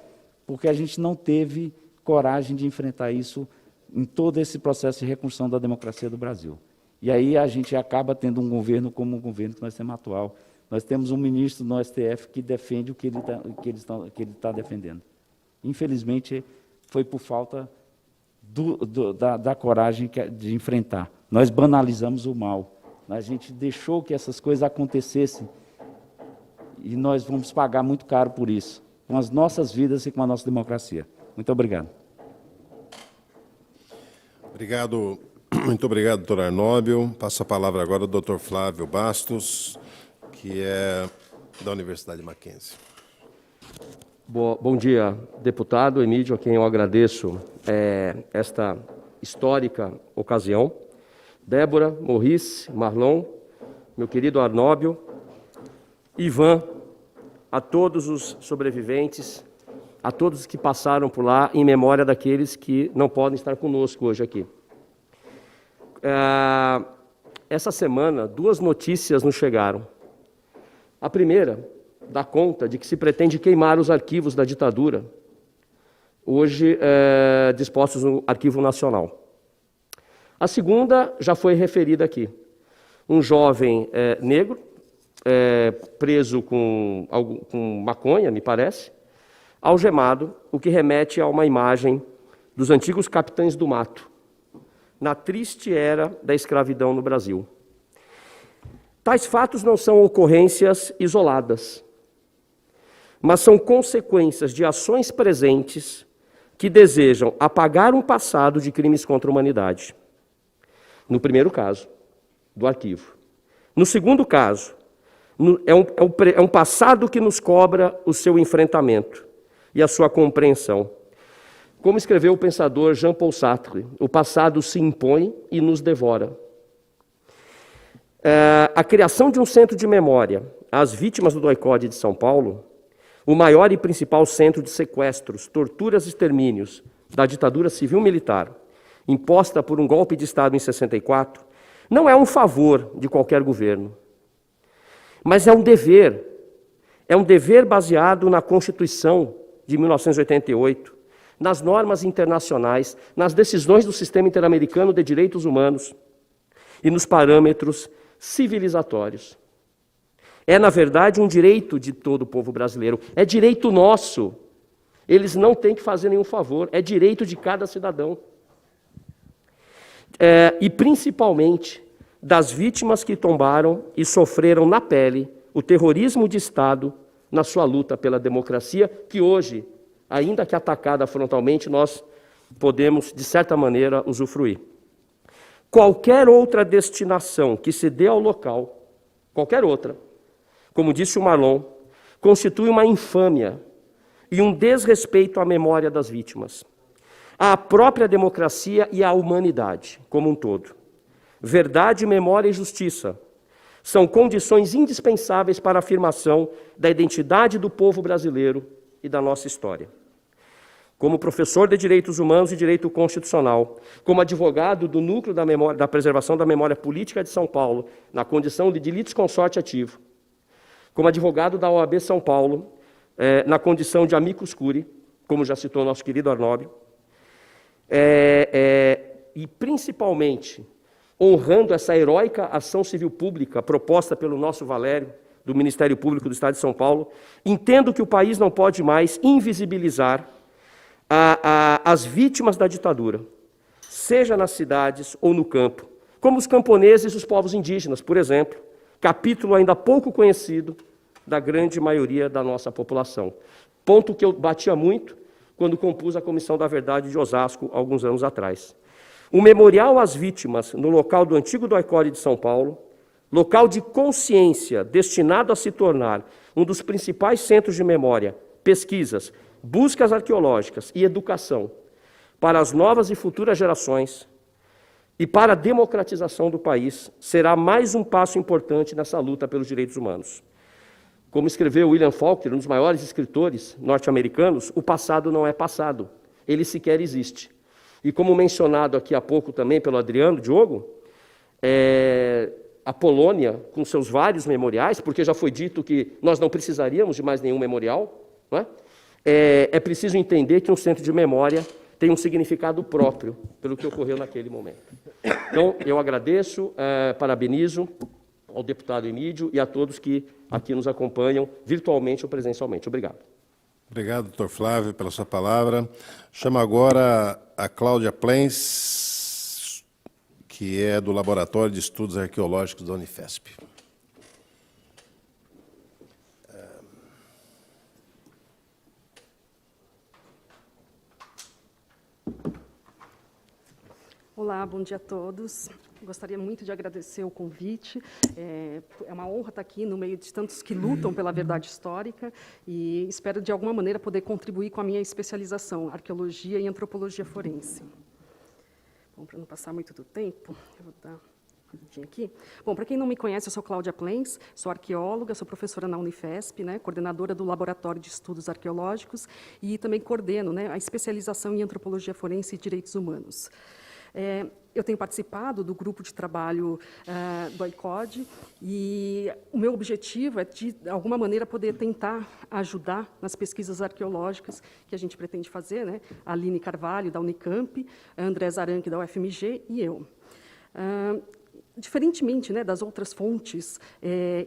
porque a gente não teve coragem de enfrentar isso em todo esse processo de reconstrução da democracia do Brasil. E aí a gente acaba tendo um governo como o governo que nós temos atual. Nós temos um ministro no STF que defende o que ele está defendendo. Infelizmente, foi por falta da coragem de enfrentar. Nós banalizamos o mal. A gente deixou que essas coisas acontecessem e nós vamos pagar muito caro por isso, com as nossas vidas e com a nossa democracia. Muito obrigado. Muito obrigado, doutor Arnóbio. Passo a palavra agora ao doutor Flávio Bastos, que é da Universidade Mackenzie. Bom dia, deputado Emídio, a quem eu agradeço esta histórica ocasião. Débora, Maurice, Marlon, meu querido Arnóbio, Ivan, a todos os sobreviventes, a todos que passaram por lá, em memória daqueles que não podem estar conosco hoje aqui. Essa semana, 2 notícias nos chegaram. A primeira dá conta de que se pretende queimar os arquivos da ditadura, hoje dispostos no Arquivo Nacional. A segunda já foi referida aqui. Um jovem negro, preso com maconha, me parece, algemado, o que remete a uma imagem dos antigos capitães do mato, na triste era da escravidão no Brasil. Tais fatos não são ocorrências isoladas, mas são consequências de ações presentes que desejam apagar um passado de crimes contra a humanidade. No primeiro caso, do arquivo. No segundo caso, é um passado que nos cobra o seu enfrentamento e a sua compreensão. Como escreveu o pensador Jean-Paul Sartre, o passado se impõe e nos devora. A criação de um centro de memória às vítimas do DOI-CODE de São Paulo, o maior e principal centro de sequestros, torturas e extermínios da ditadura civil-militar, imposta por um golpe de Estado em 64, não é um favor de qualquer governo, mas é um dever baseado na Constituição de 1988, nas normas internacionais, nas decisões do Sistema Interamericano de Direitos Humanos e nos parâmetros civilizatórios. É, na verdade, um direito de todo o povo brasileiro, é direito nosso. Eles não têm que fazer nenhum favor, é direito de cada cidadão. E principalmente das vítimas que tombaram e sofreram na pele o terrorismo de Estado na sua luta pela democracia, que hoje, ainda que atacada frontalmente, nós podemos, de certa maneira, usufruir. Qualquer outra destinação que se dê ao local, qualquer outra, como disse o Marlon, constitui uma infâmia e um desrespeito à memória das vítimas, à própria democracia e à humanidade como um todo. Verdade, memória e justiça são condições indispensáveis para a afirmação da identidade do povo brasileiro e da nossa história. Como professor de Direitos Humanos e Direito Constitucional, como advogado do Núcleo da Preservação da Memória Política de São Paulo, na condição de litisconsorte ativo, como advogado da OAB São Paulo, na condição de amicus curiae, como já citou nosso querido Arnóbio, e principalmente honrando essa heróica ação civil pública proposta pelo nosso Valério, do Ministério Público do Estado de São Paulo, entendo que o país não pode mais invisibilizar as vítimas da ditadura, seja nas cidades ou no campo, como os camponeses e os povos indígenas, por exemplo, capítulo ainda pouco conhecido da grande maioria da nossa população. Ponto que eu batia muito quando compus a Comissão da Verdade de Osasco, alguns anos atrás. O memorial às vítimas no local do antigo DOI-CODE de São Paulo, local de consciência destinado a se tornar um dos principais centros de memória, pesquisas, buscas arqueológicas e educação para as novas e futuras gerações e para a democratização do país, será mais um passo importante nessa luta pelos direitos humanos. Como escreveu William Faulkner, um dos maiores escritores norte-americanos, o passado não é passado, ele sequer existe. E como mencionado aqui há pouco também pelo Adriano Diogo, a Polônia, com seus vários memoriais, porque já foi dito que nós não precisaríamos de mais nenhum memorial, não é? É preciso entender que um centro de memória tem um significado próprio pelo que ocorreu naquele momento. Então, eu agradeço, parabenizo ao deputado Emídio e a todos que aqui nos acompanham, virtualmente ou presencialmente. Obrigado. Obrigado, doutor Flávio, pela sua palavra. Chamo agora a Cláudia Plens, que é do Laboratório de Estudos Arqueológicos da Unifesp. Olá, bom dia a todos. Gostaria muito de agradecer o convite. É uma honra estar aqui no meio de tantos que lutam pela verdade histórica e espero, de alguma maneira, poder contribuir com a minha especialização, arqueologia e antropologia forense. Bom, para não passar muito do tempo, eu vou dar uma rapidinho aqui. Bom, para quem não me conhece, eu sou Cláudia Plens, sou arqueóloga, sou professora na Unifesp, né, coordenadora do Laboratório de Estudos Arqueológicos e também coordeno, né, a especialização em antropologia forense e direitos humanos. Eu tenho participado do grupo de trabalho do DOI-CODE e o meu objetivo é, de alguma maneira, poder tentar ajudar nas pesquisas arqueológicas que a gente pretende fazer, né? A Aline Carvalho, da Unicamp, a André Zaranque, da UFMG, e eu. Diferentemente, né, das outras fontes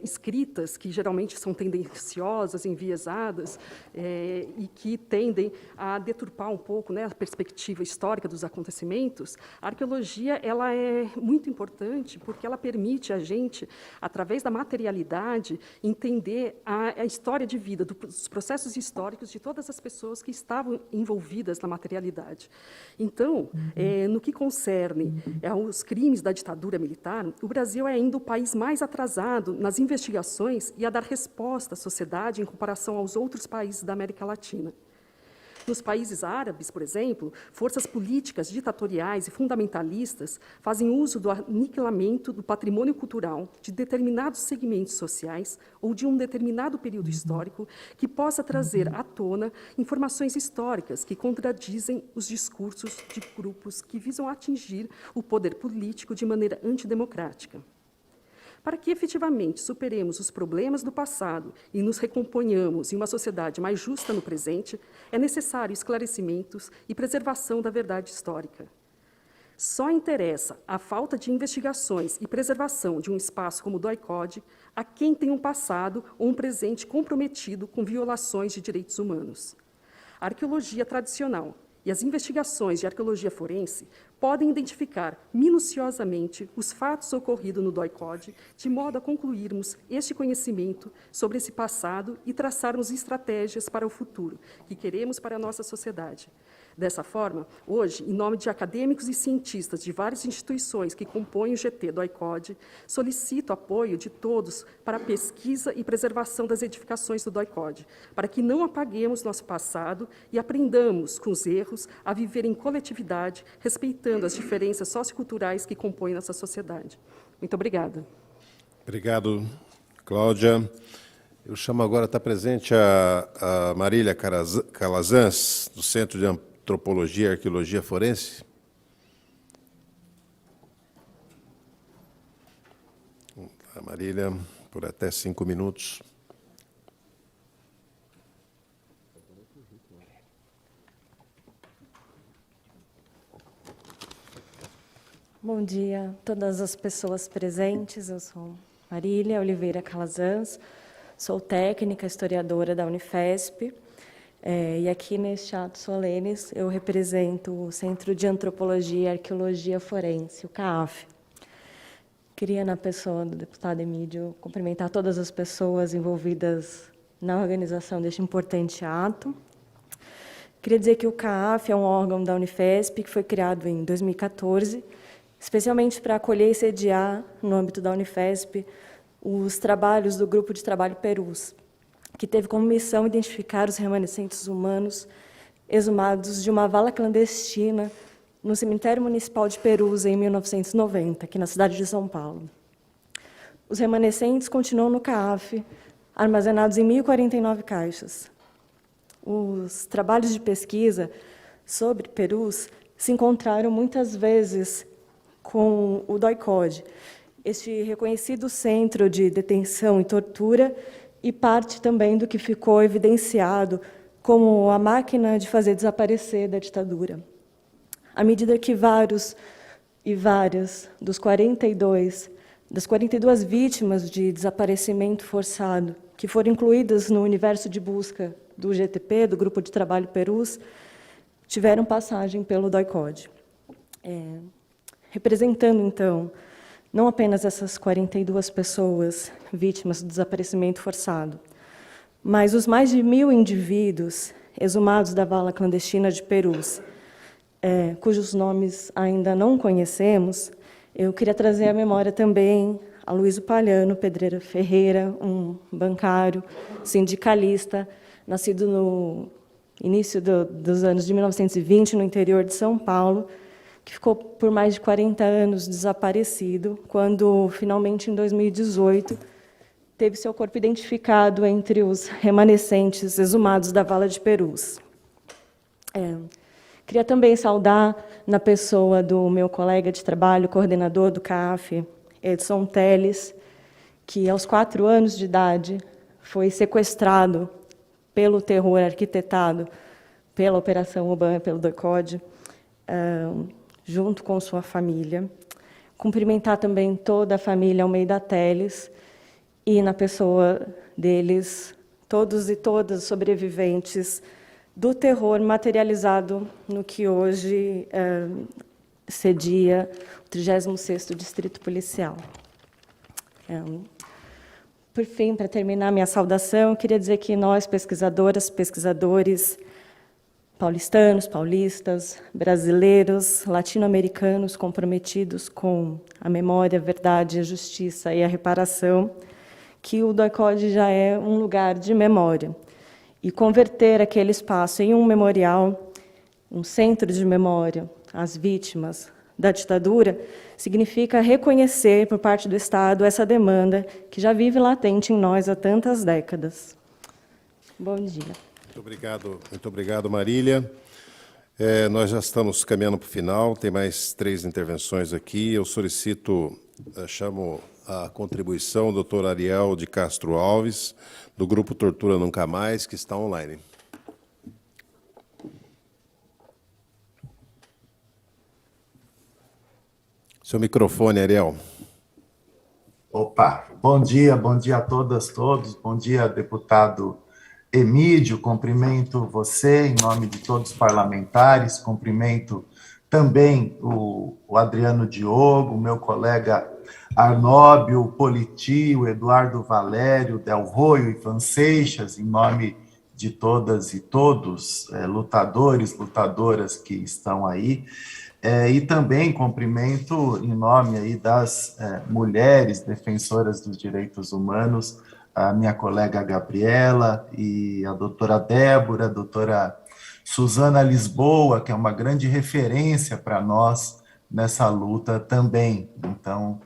escritas, que geralmente são tendenciosas, enviesadas, e que tendem a deturpar um pouco, né, a perspectiva histórica dos acontecimentos, a arqueologia ela é muito importante porque ela permite a gente, através da materialidade, entender a história de vida, dos processos históricos de todas as pessoas que estavam envolvidas na materialidade. Então, no que concerne aos crimes da ditadura militar, o Brasil é ainda o país mais atrasado nas investigações e a dar resposta à sociedade em comparação aos outros países da América Latina. Nos países árabes, por exemplo, forças políticas ditatoriais e fundamentalistas fazem uso do aniquilamento do patrimônio cultural de determinados segmentos sociais ou de um determinado período histórico que possa trazer à tona informações históricas que contradizem os discursos de grupos que visam atingir o poder político de maneira antidemocrática. Para que efetivamente superemos os problemas do passado e nos recomponhamos em uma sociedade mais justa no presente, é necessário esclarecimentos e preservação da verdade histórica. Só interessa a falta de investigações e preservação de um espaço como o DOI-CODE a quem tem um passado ou um presente comprometido com violações de direitos humanos. A arqueologia tradicional e as investigações de arqueologia forense podem identificar minuciosamente os fatos ocorridos no DOI-CODE, de modo a concluirmos este conhecimento sobre esse passado e traçarmos estratégias para o futuro que queremos para a nossa sociedade. Dessa forma, hoje, em nome de acadêmicos e cientistas de várias instituições que compõem o GT DOI-CODE, solicito apoio de todos para a pesquisa e preservação das edificações do DOI-CODE, para que não apaguemos nosso passado e aprendamos com os erros a viver em coletividade, respeitando as diferenças socioculturais que compõem nossa sociedade. Muito obrigada. Obrigado, Cláudia. Eu chamo agora, está presente a Marília Calazans, do Centro de Antropologia e Arqueologia Forense. A Marília, por até 5 minutos. Bom dia a todas as pessoas presentes. Eu sou Marília Oliveira Calazans, sou técnica historiadora da Unifesp, e aqui neste ato solene eu represento o Centro de Antropologia e Arqueologia Forense, o CAAF. Queria, na pessoa do deputado Emídio, cumprimentar todas as pessoas envolvidas na organização deste importante ato. Queria dizer que o CAAF é um órgão da Unifesp que foi criado em 2014, especialmente para acolher e sediar, no âmbito da Unifesp, os trabalhos do Grupo de Trabalho Perus, que teve como missão identificar os remanescentes humanos exumados de uma vala clandestina no Cemitério Municipal de Perus, em 1990, aqui na cidade de São Paulo. Os remanescentes continuam no CAAF, armazenados em 1.049 caixas. Os trabalhos de pesquisa sobre Perus se encontraram muitas vezes com o DOI-CODE, este reconhecido centro de detenção e tortura, e parte também do que ficou evidenciado como a máquina de fazer desaparecer da ditadura. À medida que vários e várias das 42 vítimas de desaparecimento forçado, que foram incluídas no universo de busca do GTP, do Grupo de Trabalho Perus, tiveram passagem pelo DOI-CODE. Representando, então, não apenas essas 42 pessoas vítimas do desaparecimento forçado, mas os mais de 1.000 indivíduos exumados da vala clandestina de Perus, cujos nomes ainda não conhecemos, eu queria trazer à memória também Aloysio Palhano Pedreira Ferreira, um bancário, sindicalista, nascido no início dos anos de 1920, no interior de São Paulo, que ficou por mais de 40 anos desaparecido, quando, finalmente, em 2018, teve seu corpo identificado entre os remanescentes exumados da vala de Perus. Queria também saudar, na pessoa do meu colega de trabalho, coordenador do CAAF, Edson Teles, que, aos 4 anos de idade, foi sequestrado pelo terror arquitetado pela Operação Uban, pelo DOI-CODE, junto com sua família. Cumprimentar também toda a família Almeida Teles e, na pessoa deles, todos e todas sobreviventes do terror materializado no que hoje cedia o 36º Distrito Policial. Por fim, para terminar minha saudação, queria dizer que nós, pesquisadoras, pesquisadores, paulistanos, paulistas, brasileiros, latino-americanos comprometidos com a memória, a verdade, a justiça e a reparação, que o DOI-CODE já é um lugar de memória. E converter aquele espaço em um memorial, um centro de memória às vítimas da ditadura, significa reconhecer, por parte do Estado, essa demanda que já vive latente em nós há tantas décadas. Bom dia. Muito obrigado, Marília. Nós já estamos caminhando para o final, tem mais 3 intervenções aqui. Eu chamo a contribuição do doutor Ariel de Castro Alves, do Grupo Tortura Nunca Mais, que está online. Seu microfone, Ariel. Opa, bom dia a todas, todos. Bom dia, deputado Emídio. Cumprimento você em nome de todos os parlamentares, cumprimento também o Adriano Diogo, meu colega Arnóbio, o Politi, o Eduardo Valério, Del Roio e Ivan Seixas, em nome de todas e todos, lutadores, lutadoras que estão aí, e também cumprimento em nome aí das mulheres defensoras dos direitos humanos, a minha colega Gabriela e a doutora Débora, a doutora Suzana Lisboa, que é uma grande referência para nós nessa luta também. Então,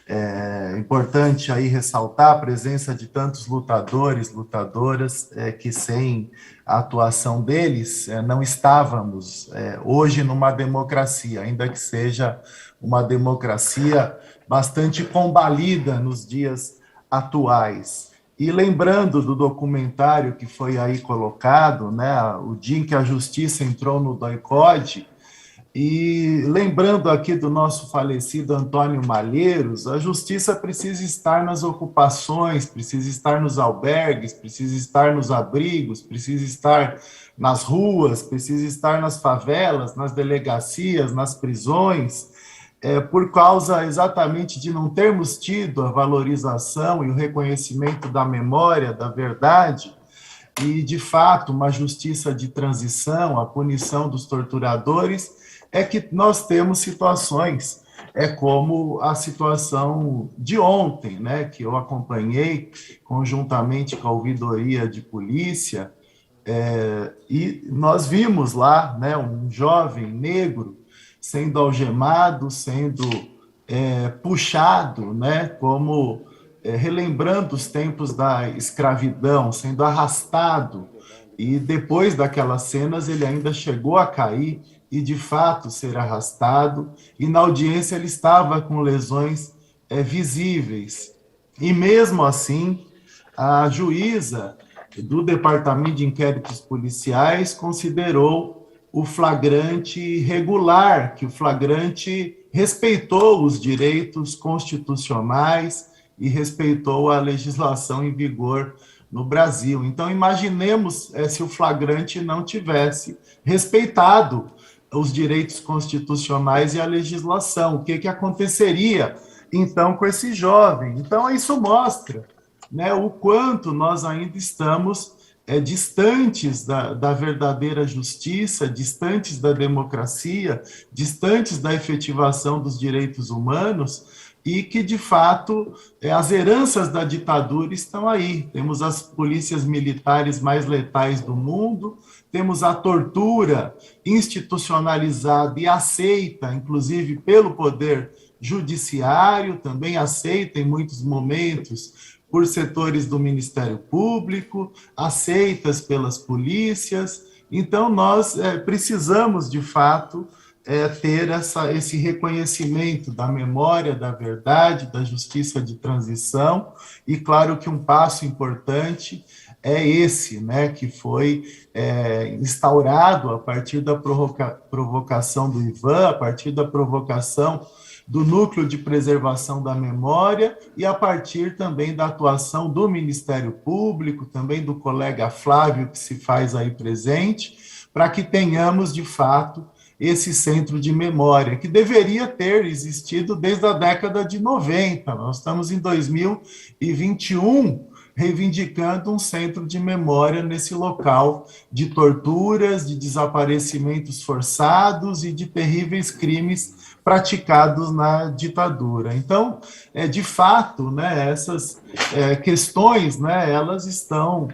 é importante aí ressaltar a presença de tantos lutadores, lutadoras, que sem a atuação deles não estávamos hoje numa democracia, ainda que seja uma democracia bastante combalida nos dias atuais. E lembrando do documentário que foi aí colocado, né, o dia em que a justiça entrou no DOI-CODE, E lembrando aqui do nosso falecido Antônio Malheiros, a justiça precisa estar nas ocupações, precisa estar nos albergues, precisa estar nos abrigos, precisa estar nas ruas, precisa estar nas favelas, nas delegacias, nas prisões, por causa exatamente de não termos tido a valorização e o reconhecimento da memória, da verdade, e, de fato, uma justiça de transição, a punição dos torturadores, é que nós temos situações, como a situação de ontem, né, que eu acompanhei conjuntamente com a ouvidoria de polícia, e nós vimos lá, né, um jovem negro sendo algemado, sendo puxado, né, como relembrando os tempos da escravidão, sendo arrastado, e depois daquelas cenas ele ainda chegou a cair e, de fato, ser arrastado, e na audiência ele estava com lesões visíveis. E, mesmo assim, a juíza do Departamento de Inquéritos Policiais considerou o flagrante irregular, que o flagrante respeitou os direitos constitucionais e respeitou a legislação em vigor no Brasil. Então, imaginemos se o flagrante não tivesse respeitado os direitos constitucionais e a legislação, o que aconteceria, então, com esse jovem? Então, isso mostra, né, o quanto nós ainda estamos distantes da verdadeira justiça, distantes da democracia, distantes da efetivação dos direitos humanos, e que, de fato, as heranças da ditadura estão aí. Temos as polícias militares mais letais do mundo, temos a tortura institucionalizada e aceita, inclusive, pelo poder judiciário, também aceita em muitos momentos por setores do Ministério Público, aceitas pelas polícias. Então, nós precisamos, de fato, ter esse reconhecimento da memória, da verdade, da justiça de transição, e claro que um passo importante é esse, né, que foi instaurado a partir da provocação do Ivan, a partir da provocação do Núcleo de Preservação da Memória e a partir também da atuação do Ministério Público, também do colega Flávio, que se faz aí presente, para que tenhamos, de fato, esse centro de memória, que deveria ter existido desde a década de 90. Nós estamos em 2021, reivindicando um centro de memória nesse local de torturas, de desaparecimentos forçados e de terríveis crimes praticados na ditadura. Então, de fato, né, essas questões, né, elas estão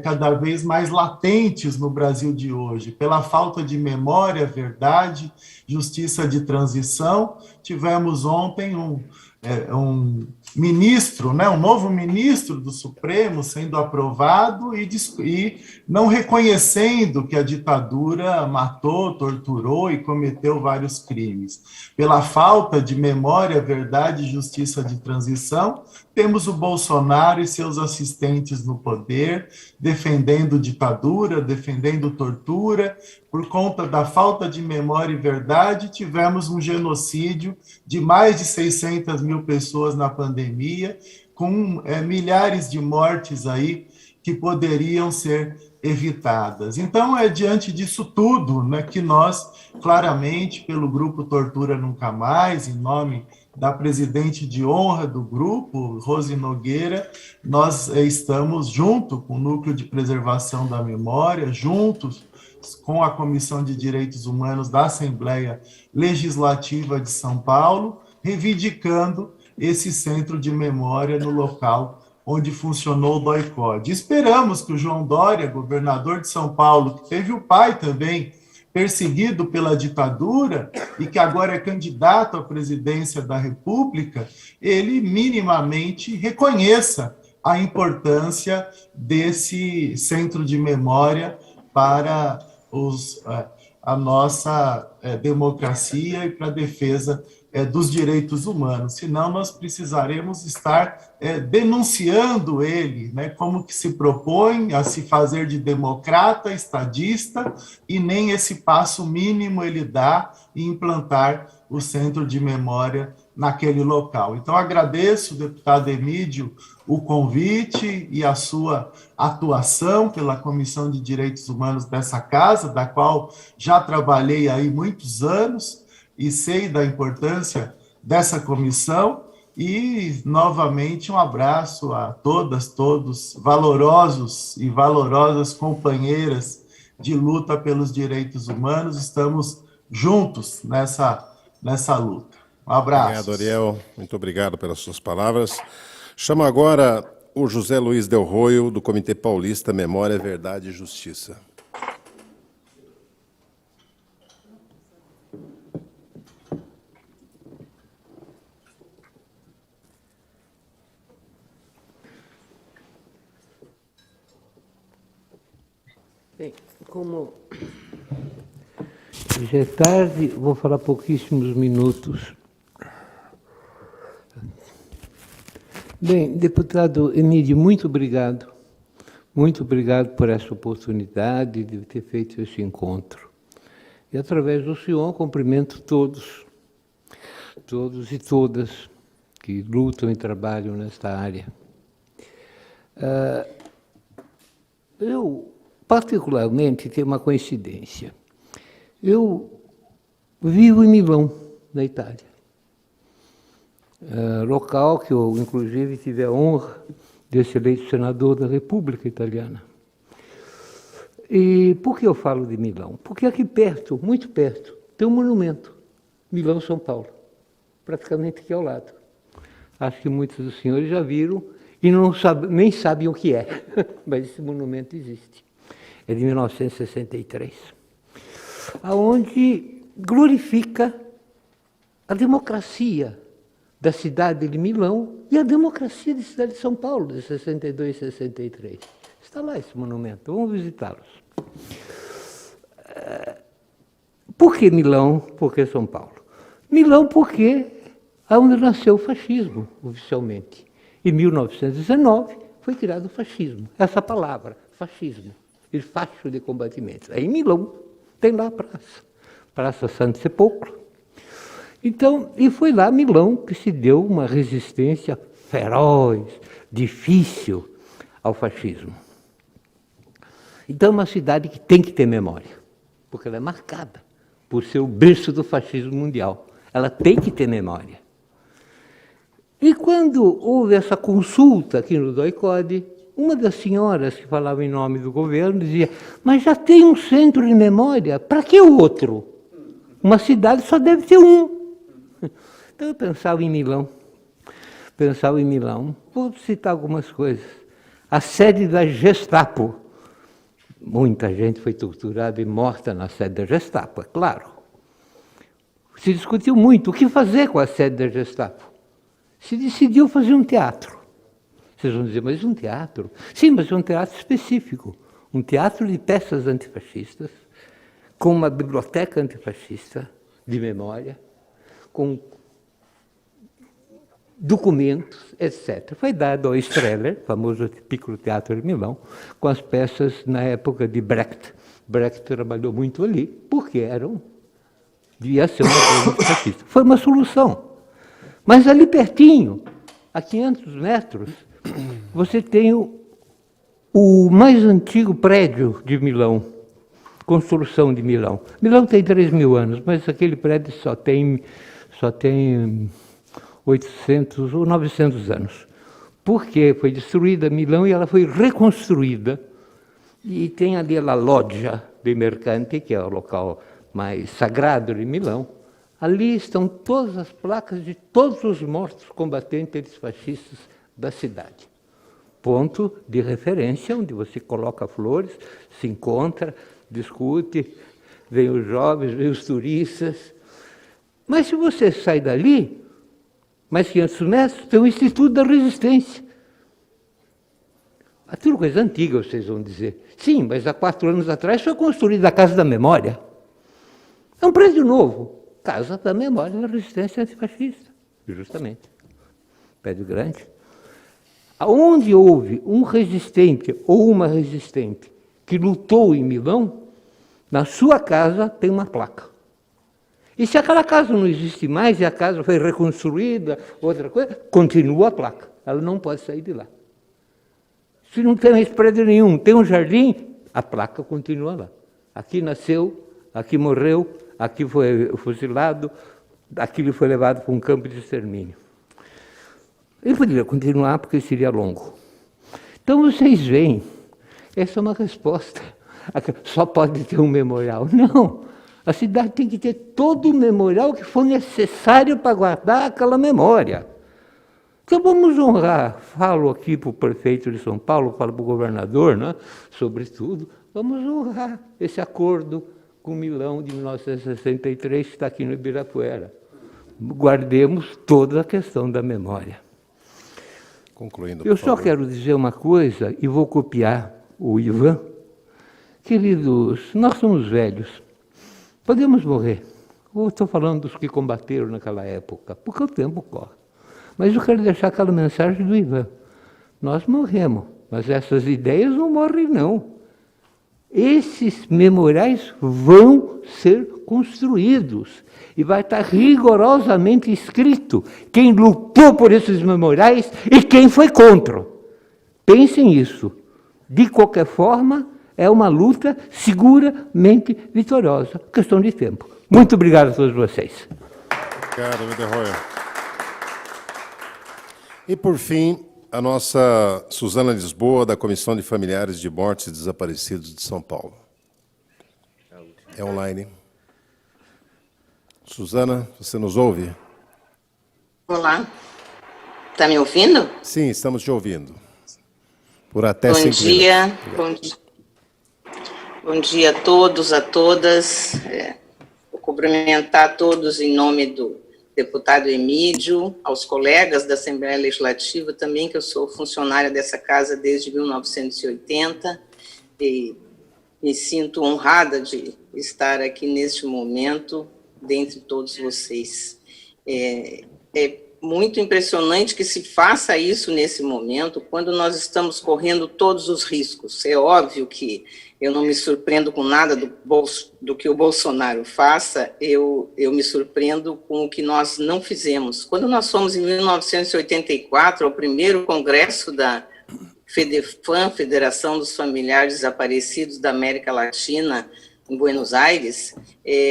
cada vez mais latentes no Brasil de hoje, pela falta de memória, verdade, justiça de transição. Tivemos ontem um ministro, né, um novo ministro do Supremo sendo aprovado e não reconhecendo que a ditadura matou, torturou e cometeu vários crimes. Pela falta de memória, verdade e justiça de transição, temos o Bolsonaro e seus assistentes no poder, defendendo ditadura, defendendo tortura. Por conta da falta de memória e verdade, tivemos um genocídio de mais de 600 mil pessoas na pandemia, com milhares de mortes aí que poderiam ser evitadas. Então, diante disso tudo, né, que nós, claramente, pelo Grupo Tortura Nunca Mais, em nome da presidente de honra do grupo, Rose Nogueira, nós estamos junto com o Núcleo de Preservação da Memória, juntos com a Comissão de Direitos Humanos da Assembleia Legislativa de São Paulo, reivindicando esse centro de memória no local onde funcionou o DOI-CODE. Esperamos que o João Dória, governador de São Paulo, que teve o pai também perseguido pela ditadura e que agora é candidato à presidência da República, ele minimamente reconheça a importância desse centro de memória para a nossa democracia e para a defesa dos direitos humanos. Senão, nós precisaremos estar denunciando ele, né, como que se propõe a se fazer de democrata, estadista, e nem esse passo mínimo ele dá em implantar o Centro de Memória naquele local. Então, agradeço, deputado Emídio, o convite e a sua atuação pela Comissão de Direitos Humanos dessa casa, da qual já trabalhei aí muitos anos e sei da importância dessa comissão. E, novamente, um abraço a todas, todos, valorosos e valorosas companheiras de luta pelos direitos humanos. Estamos juntos nessa luta. Um abraço. Obrigado, Ariel. Muito obrigado pelas suas palavras. Chamo agora o José Luiz Del Roio, do Comitê Paulista Memória, Verdade e Justiça. Bem, como já é tarde, vou falar pouquíssimos minutos. Bem, deputado Emídio, muito obrigado por essa oportunidade de ter feito esse encontro. E, através do senhor, cumprimento todos e todas que lutam e trabalham nesta área. Eu, particularmente, tenho uma coincidência. Eu vivo em Milão, na Itália. Local que eu, inclusive, tive a honra de ser eleito senador da República Italiana. E por que eu falo de Milão? Porque aqui perto, muito perto, tem um monumento, Milão, São Paulo, praticamente aqui ao lado. Acho que muitos dos senhores já viram e nem sabem o que é, mas esse monumento existe. É de 1963, aonde glorifica a democracia da cidade de Milão e a democracia da cidade de São Paulo, de 62 e 63. Está lá esse monumento, vamos visitá-los. Por que Milão? Por que São Paulo? Milão porque é onde nasceu o fascismo, oficialmente. Em 1919 foi criado o fascismo, essa palavra, fascismo, e facho de combatimento. Aí em Milão tem lá a Praça Santo Sepulcro. Então, e foi lá Milão que se deu uma resistência feroz, difícil ao fascismo. Então, é uma cidade que tem que ter memória, porque ela é marcada por ser o berço do fascismo mundial. Ela tem que ter memória. E quando houve essa consulta aqui no DOI-CODE, uma das senhoras que falava em nome do governo dizia: mas já tem um centro de memória, para que o outro? Uma cidade só deve ter um. Então eu pensava em Milão. Vou citar algumas coisas. A sede da Gestapo. Muita gente foi torturada e morta na sede da Gestapo, é claro. Se discutiu muito o que fazer com a sede da Gestapo. Se decidiu fazer um teatro. Vocês vão dizer, mas um teatro? Sim, mas um teatro específico. Um teatro de peças antifascistas, com uma biblioteca antifascista de memória, com documentos, etc. Foi dado ao Streller, famoso Piccolo Teatro de Milão, com as peças na época de Brecht. Brecht trabalhou muito ali, porque devia ser uma coisa antifascista. Foi uma solução. Mas ali pertinho, a 500 metros, você tem o mais antigo prédio de Milão, construção de Milão. Milão tem 3.000 anos, mas aquele prédio só tem 800 ou 900 anos. Porque foi destruída Milão e ela foi reconstruída. E tem ali a Loggia dei Mercanti, que é o local mais sagrado de Milão. Ali estão todas as placas de todos os mortos combatentes fascistas da cidade. Ponto de referência, onde você coloca flores, se encontra, discute, vem os jovens, vem os turistas. Mas se você sai dali, mais 500 metros, tem o Instituto da Resistência. Aquilo coisa antiga, vocês vão dizer. Sim, mas há 4 anos atrás foi construída a Casa da Memória. É um prédio novo, Casa da Memória da Resistência Antifascista, justamente. Prédio grande. Onde houve um resistente ou uma resistente que lutou em Milão, na sua casa tem uma placa. E se aquela casa não existe mais e a casa foi reconstruída, outra coisa, continua a placa. Ela não pode sair de lá. Se não tem mais prédio nenhum, tem um jardim, a placa continua lá. Aqui nasceu, aqui morreu, aqui foi fuzilado, aquilo foi levado para um campo de extermínio. Eu poderia continuar porque seria longo. Então vocês veem, essa é uma resposta. Só pode ter um memorial. Não, a cidade tem que ter todo o memorial que for necessário para guardar aquela memória. Então vamos honrar, falo aqui para o prefeito de São Paulo, falo para o governador, né, sobretudo, vamos honrar esse acordo com Milão de 1963, que está aqui no Ibirapuera. Guardemos toda a questão da memória. Concluindo, eu só quero dizer uma coisa, e vou copiar o Ivan. Queridos, nós somos velhos, podemos morrer. Eu estou falando dos que combateram naquela época, porque o tempo corre. Mas eu quero deixar aquela mensagem do Ivan. Nós morremos, mas essas ideias não morrem, não. Esses memoriais vão ser construídos e vai estar rigorosamente escrito quem lutou por esses memoriais e quem foi contra. Pensem nisso. De qualquer forma, é uma luta seguramente vitoriosa. Questão de tempo. Muito obrigado a todos vocês. Obrigado, Wiederhoyer. E, por fim, a nossa Suzana Lisboa, da Comissão de Familiares de Mortos e Desaparecidos de São Paulo. É online. Suzana, você nos ouve? Olá. Está me ouvindo? Sim, estamos te ouvindo. Por até bom 5 dia, minutos. Bom dia a todos, a todas. Vou cumprimentar a todos em nome do deputado Emídio, aos colegas da Assembleia Legislativa também, que eu sou funcionária dessa casa desde 1980, e me sinto honrada de estar aqui neste momento, dentre todos vocês. É muito impressionante que se faça isso nesse momento, quando nós estamos correndo todos os riscos. É óbvio que eu não me surpreendo com nada do que o Bolsonaro faça, eu me surpreendo com o que nós não fizemos. Quando nós fomos, em 1984, ao primeiro congresso da FEDEFAM, Federação dos Familiares Desaparecidos da América Latina, em Buenos Aires,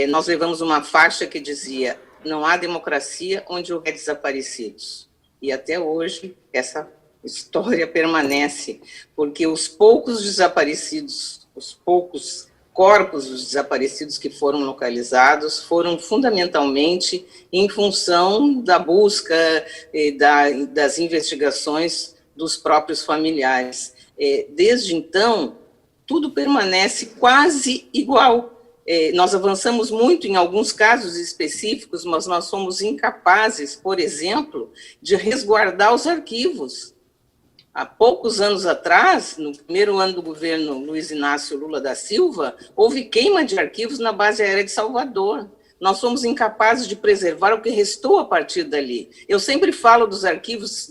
nós levamos uma faixa que dizia: não há democracia onde houver desaparecidos. E até hoje essa história permanece, porque os poucos desaparecidos, os poucos corpos dos desaparecidos que foram localizados foram fundamentalmente em função da busca das investigações dos próprios familiares. Desde então, tudo permanece quase igual. Nós avançamos muito em alguns casos específicos, mas nós somos incapazes, por exemplo, de resguardar os arquivos. Há poucos anos atrás, no primeiro ano do governo Luiz Inácio Lula da Silva, houve queima de arquivos na base aérea de Salvador. Nós somos incapazes de preservar o que restou a partir dali. Eu sempre falo dos arquivos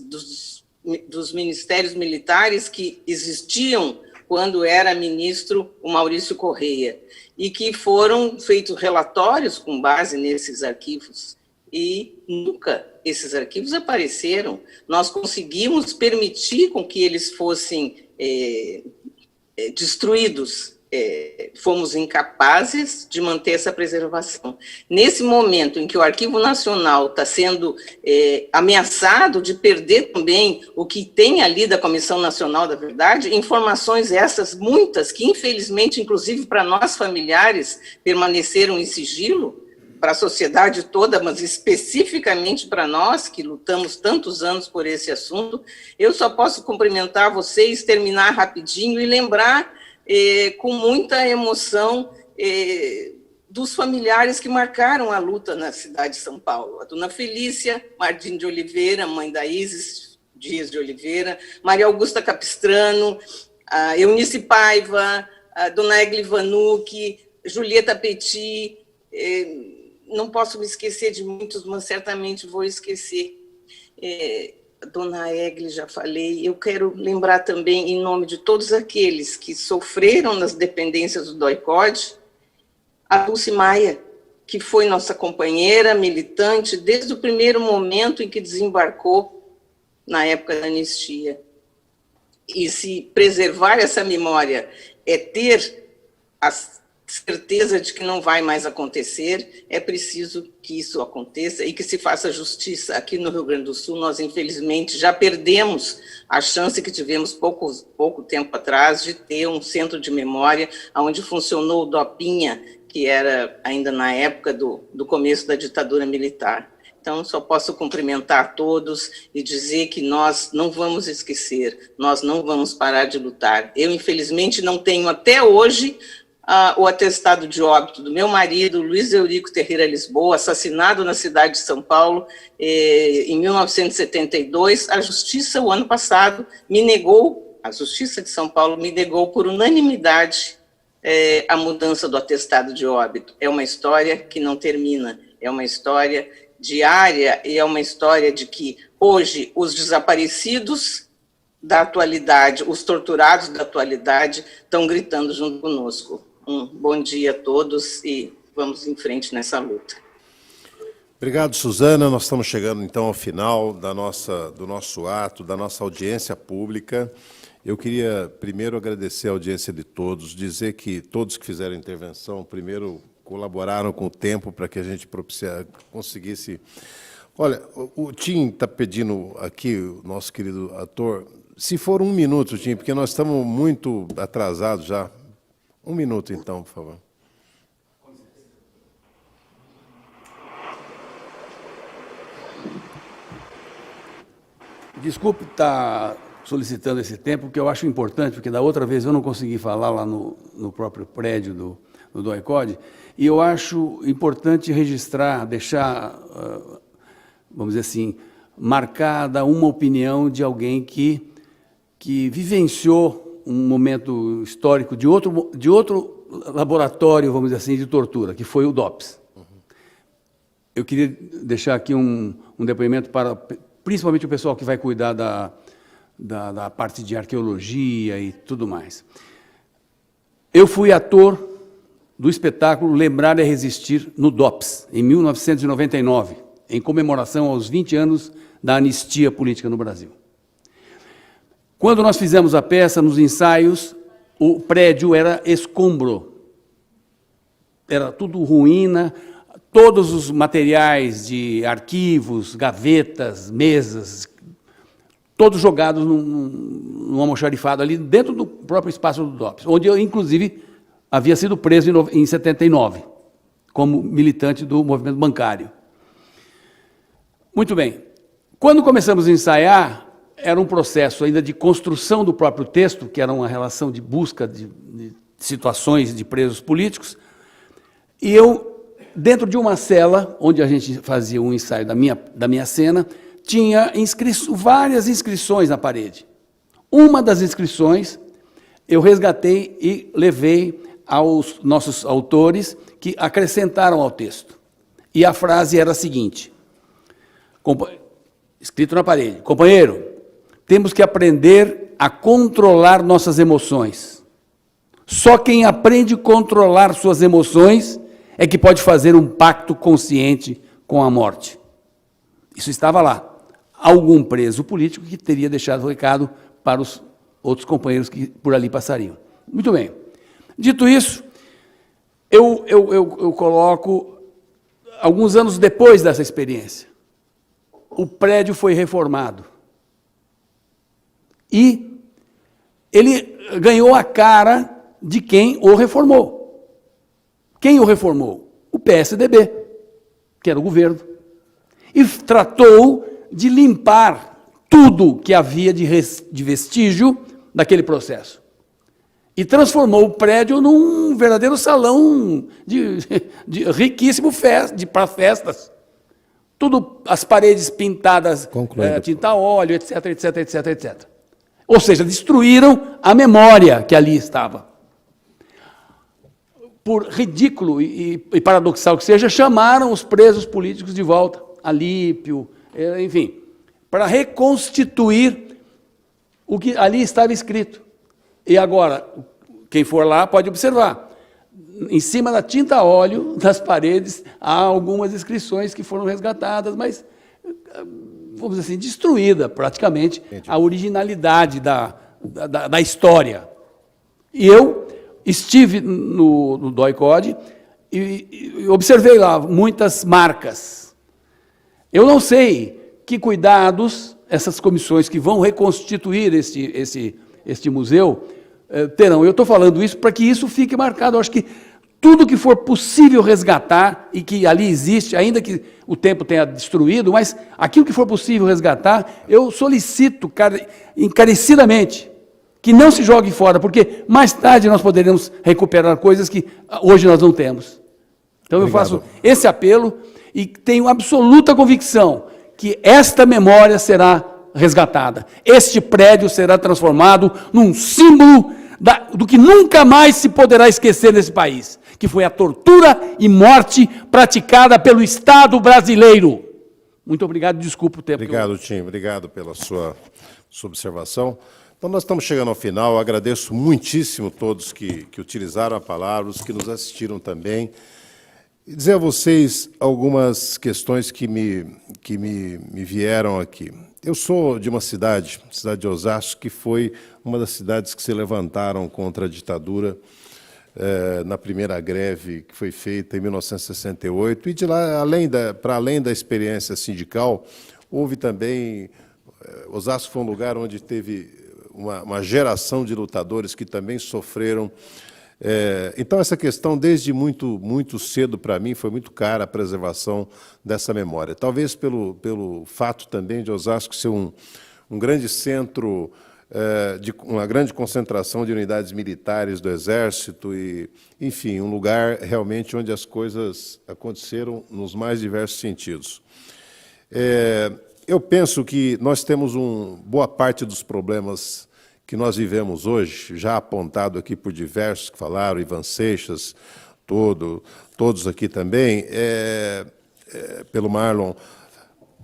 dos ministérios militares que existiam quando era ministro o Maurício Correia, e que foram feitos relatórios com base nesses arquivos, e nunca esses arquivos apareceram. Nós conseguimos permitir com que eles fossem destruídos, fomos incapazes de manter essa preservação. Nesse momento em que o Arquivo Nacional está sendo ameaçado de perder também o que tem ali da Comissão Nacional da Verdade, informações essas, muitas, que infelizmente, inclusive para nós familiares, permaneceram em sigilo, para a sociedade toda, mas especificamente para nós, que lutamos tantos anos por esse assunto, eu só posso cumprimentar vocês, terminar rapidinho e lembrar com muita emoção dos familiares que marcaram a luta na cidade de São Paulo. A dona Felícia Martim de Oliveira, mãe da Isis Dias de Oliveira, Maria Augusta Capistrano, a Eunice Paiva, a dona Egli Vanucci, Julieta Petit, não posso me esquecer de muitos, mas certamente vou esquecer. Dona Egli, já falei. Eu quero lembrar também, em nome de todos aqueles que sofreram nas dependências do DOI-CODE, a Dulce Maia, que foi nossa companheira, militante, desde o primeiro momento em que desembarcou na época da anistia. E se preservar essa memória é ter a certeza de que não vai mais acontecer, é preciso que isso aconteça e que se faça justiça. Aqui no Rio Grande do Sul, nós, infelizmente, já perdemos a chance que tivemos pouco tempo atrás de ter um centro de memória onde funcionou o DOPinha, que era ainda na época do começo da ditadura militar. Então, só posso cumprimentar a todos e dizer que nós não vamos esquecer, nós não vamos parar de lutar. Eu, infelizmente, não tenho até hoje o atestado de óbito do meu marido, Luiz Eurico Terreira Lisboa, assassinado na cidade de São Paulo em 1972. A Justiça, o ano passado, a Justiça de São Paulo me negou por unanimidade a mudança do atestado de óbito. É uma história que não termina, é uma história diária e é uma história de que hoje os desaparecidos da atualidade, os torturados da atualidade estão gritando junto conosco. Um bom dia a todos e vamos em frente nessa luta. Obrigado, Suzana. Nós estamos chegando, então, ao final do nosso ato, da nossa audiência pública. Eu queria, primeiro, agradecer a audiência de todos, dizer que todos que fizeram intervenção, primeiro, colaboraram com o tempo para que a gente conseguisse... Olha, o Tim está pedindo aqui, o nosso querido ator, se for 1 minuto, Tim, porque nós estamos muito atrasados já. 1 minuto, então, por favor. Desculpe estar solicitando esse tempo, que eu acho importante, porque da outra vez eu não consegui falar lá no próprio prédio do DOI-CODE, e eu acho importante registrar, deixar, vamos dizer assim, marcada uma opinião de alguém que vivenciou um momento histórico de outro laboratório, vamos dizer assim, de tortura, que foi o DOPS. Eu queria deixar aqui um depoimento para, principalmente, o pessoal que vai cuidar da parte de arqueologia e tudo mais. Eu fui ator do espetáculo Lembrar é Resistir no DOPS, em 1999, em comemoração aos 20 anos da anistia política no Brasil. Quando nós fizemos a peça, nos ensaios, o prédio era escombro. Era tudo ruína, todos os materiais de arquivos, gavetas, mesas, todos jogados num almoxarifado ali dentro do próprio espaço do DOPS, onde eu, inclusive, havia sido preso em 79, como militante do movimento bancário. Muito bem. Quando começamos a ensaiar, era um processo ainda de construção do próprio texto, que era uma relação de busca de situações de presos políticos, e eu, dentro de uma cela, onde a gente fazia um ensaio da minha cena, tinha várias inscrições na parede. Uma das inscrições eu resgatei e levei aos nossos autores, que acrescentaram ao texto. E a frase era a seguinte, escrito na parede: companheiro, temos que aprender a controlar nossas emoções. Só quem aprende a controlar suas emoções é que pode fazer um pacto consciente com a morte. Isso estava lá. Algum preso político que teria deixado o recado para os outros companheiros que por ali passariam. Muito bem. Dito isso, eu coloco, alguns anos depois dessa experiência, o prédio foi reformado. E ele ganhou a cara de quem o reformou. Quem o reformou? O PSDB, que era o governo. E tratou de limpar tudo que havia de vestígio daquele processo. E transformou o prédio num verdadeiro salão de riquíssimo para festas. Tudo, as paredes pintadas, tinta a óleo, etc, etc, etc, etc. Ou seja, destruíram a memória que ali estava. por ridículo e paradoxal que seja, chamaram os presos políticos de volta, Alípio, enfim, para reconstituir o que ali estava escrito. E agora, quem for lá pode observar, em cima da tinta a óleo das paredes há algumas inscrições que foram resgatadas, mas, vamos dizer assim, destruída praticamente a originalidade da história. E eu estive no DOI-CODE e observei lá muitas marcas. Eu não sei que cuidados essas comissões que vão reconstituir este museu terão. Eu estou falando isso para que isso fique marcado. Eu acho que tudo que for possível resgatar e que ali existe, ainda que o tempo tenha destruído, mas aquilo que for possível resgatar, eu solicito encarecidamente que não se jogue fora, porque mais tarde nós poderemos recuperar coisas que hoje nós não temos. Então eu faço esse apelo e tenho absoluta convicção que esta memória será resgatada. Este prédio será transformado num símbolo do que nunca mais se poderá esquecer nesse país, que foi a tortura e morte praticada pelo Estado brasileiro. Muito obrigado, desculpa o tempo. Obrigado, Tim, obrigado pela sua observação. Então, nós estamos chegando ao final. Eu agradeço muitíssimo todos que utilizaram a palavra, os que nos assistiram também. E dizer a vocês algumas questões que me vieram aqui. Eu sou de uma cidade de Osasco, que foi uma das cidades que se levantaram contra a ditadura na primeira greve que foi feita em 1968. E de lá, para além da experiência sindical, houve também... Osasco foi um lugar onde teve uma geração de lutadores que também sofreram. Então, essa questão, desde muito cedo, para mim, foi muito cara a preservação dessa memória. Talvez pelo fato também de Osasco ser um grande centro, de uma grande concentração de unidades militares do Exército, e, enfim, um lugar realmente onde as coisas aconteceram nos mais diversos sentidos. Eu penso que nós temos boa parte dos problemas que nós vivemos hoje, já apontado aqui por diversos que falaram, Ivan Seixas, todos aqui também, pelo Marlon.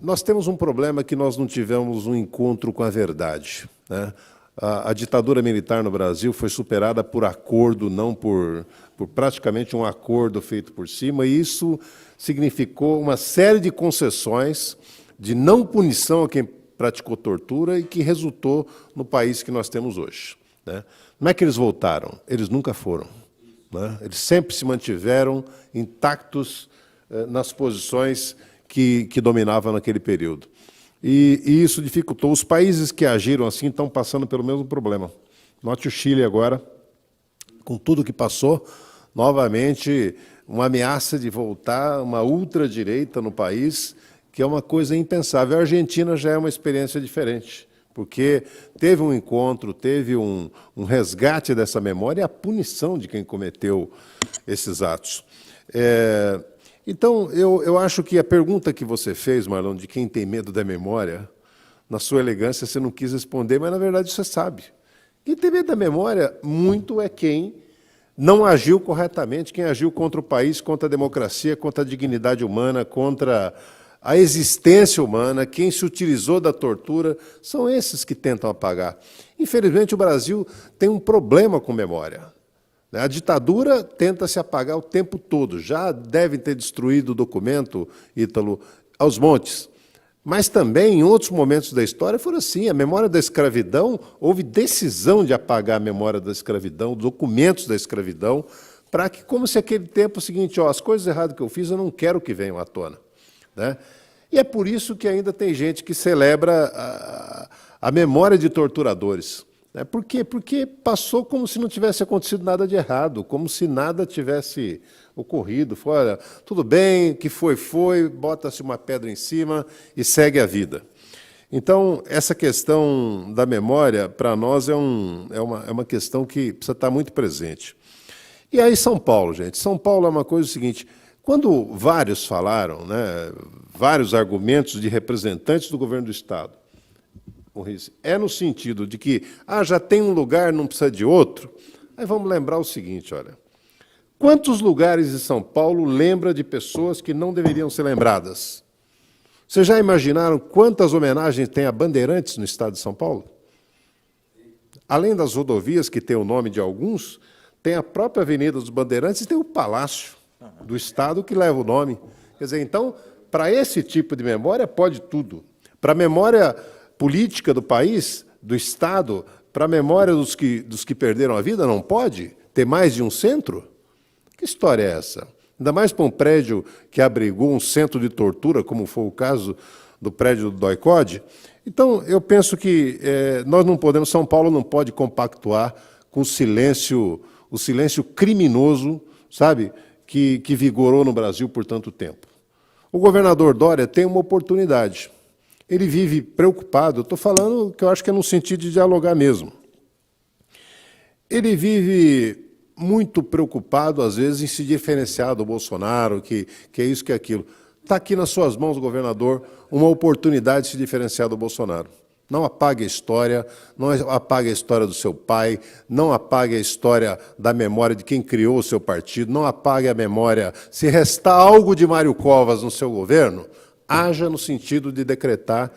Nós temos um problema que nós não tivemos um encontro com a verdade, né? A ditadura militar no Brasil foi superada por acordo, não por praticamente um acordo feito por cima, e isso significou uma série de concessões de não punição a quem praticou tortura e que resultou no país que nós temos hoje, né? Não é que eles voltaram, eles nunca foram, né? Eles sempre se mantiveram intactos nas posições que dominavam naquele período. E isso dificultou. Os países que agiram assim estão passando pelo mesmo problema. Note o Chile agora, com tudo que passou, novamente uma ameaça de voltar uma ultradireita no país, que é uma coisa impensável. A Argentina já é uma experiência diferente, porque teve um encontro, teve um resgate dessa memória e a punição de quem cometeu esses atos. Então, eu acho que a pergunta que você fez, Marlon, de quem tem medo da memória, na sua elegância você não quis responder, mas, na verdade, você sabe. Quem tem medo da memória, muito é quem não agiu corretamente, quem agiu contra o país, contra a democracia, contra a dignidade humana, contra a existência humana, quem se utilizou da tortura, são esses que tentam apagar. Infelizmente, o Brasil tem um problema com memória. A ditadura tenta se apagar o tempo todo. Já devem ter destruído o documento, Ítalo, aos montes. Mas também, em outros momentos da história, foi assim. A memória da escravidão, houve decisão de apagar a memória da escravidão, documentos da escravidão, para que, como se aquele tempo o seguinte, as coisas erradas que eu fiz, eu não quero que venham à tona, né? E é por isso que ainda tem gente que celebra a memória de torturadores. Por quê? Porque passou como se não tivesse acontecido nada de errado, como se nada tivesse ocorrido. Foi, olha, tudo bem, que foi, bota-se uma pedra em cima e segue a vida. Então, essa questão da memória, para nós, é uma questão que precisa estar muito presente. E aí, São Paulo, gente. São Paulo é uma coisa seguinte, quando vários falaram, né, vários argumentos de representantes do governo do Estado, é no sentido de que já tem um lugar, não precisa de outro. Aí vamos lembrar o seguinte, olha, Quantos lugares de São Paulo lembra de pessoas que não deveriam ser lembradas? Vocês já imaginaram quantas homenagens tem a Bandeirantes no estado de São Paulo? Além das rodovias, que tem o nome de alguns, tem a própria Avenida dos Bandeirantes e tem o Palácio do Estado que leva o nome. Quer dizer, então, para esse tipo de memória, pode tudo. Para a memória política do país, do Estado, para a memória dos que perderam a vida, não pode ter mais de um centro? Que história é essa? Ainda mais para um prédio que abrigou um centro de tortura, como foi o caso do prédio do DOI-CODE. Então, eu penso que nós não podemos, São Paulo não pode compactuar com o silêncio criminoso, sabe, que vigorou no Brasil por tanto tempo. O governador Dória tem uma oportunidade. Ele vive preocupado, eu estou falando que eu acho que é no sentido de dialogar mesmo. Ele vive muito preocupado, às vezes, em se diferenciar do Bolsonaro, que é isso, que é aquilo. Está aqui nas suas mãos, governador, uma oportunidade de se diferenciar do Bolsonaro. Não apague a história, não apague a história do seu pai, não apague a história da memória de quem criou o seu partido, não apague a memória. Se restar algo de Mário Covas no seu governo, haja no sentido de decretar,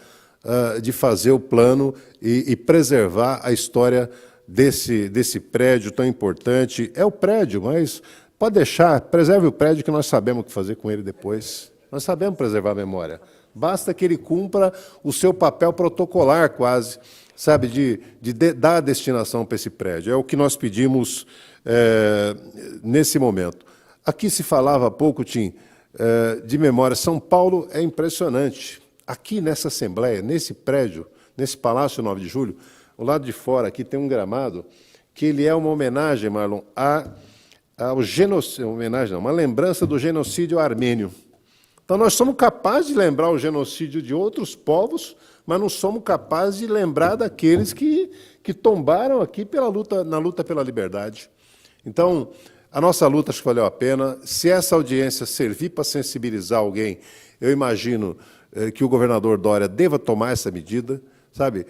de fazer o plano e preservar a história desse prédio tão importante. É o prédio, mas pode deixar, preserve o prédio que nós sabemos o que fazer com ele depois. Nós sabemos preservar a memória. Basta que ele cumpra o seu papel protocolar, quase, sabe, de dar a destinação para esse prédio. É o que nós pedimos nesse momento. Aqui se falava há pouco, Tim, de memória. São Paulo é impressionante. Aqui nessa Assembleia, nesse prédio, nesse Palácio 9 de Julho, ao lado de fora aqui tem um gramado que ele é uma homenagem, Marlon, ao genocídio, uma lembrança do genocídio armênio. Então, nós somos capazes de lembrar o genocídio de outros povos, mas não somos capazes de lembrar daqueles que tombaram aqui na luta pela liberdade. Então, a nossa luta acho que valeu a pena. Se essa audiência servir para sensibilizar alguém, eu imagino que o governador Dória deva tomar essa medida, sabe?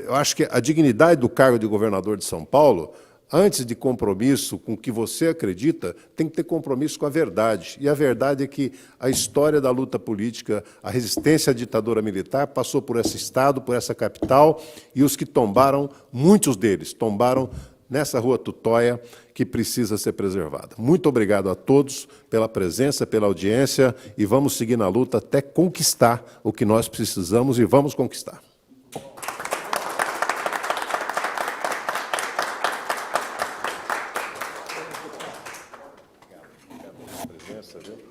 Eu acho que a dignidade do cargo de governador de São Paulo, antes de compromisso com o que você acredita, tem que ter compromisso com a verdade. E a verdade é que a história da luta política, a resistência à ditadura militar, passou por esse estado, por essa capital, e os que tombaram, muitos deles, tombaram nessa Rua Tutóia, que precisa ser preservada. Muito obrigado a todos pela presença, pela audiência, e vamos seguir na luta até conquistar o que nós precisamos, e vamos conquistar. Viu?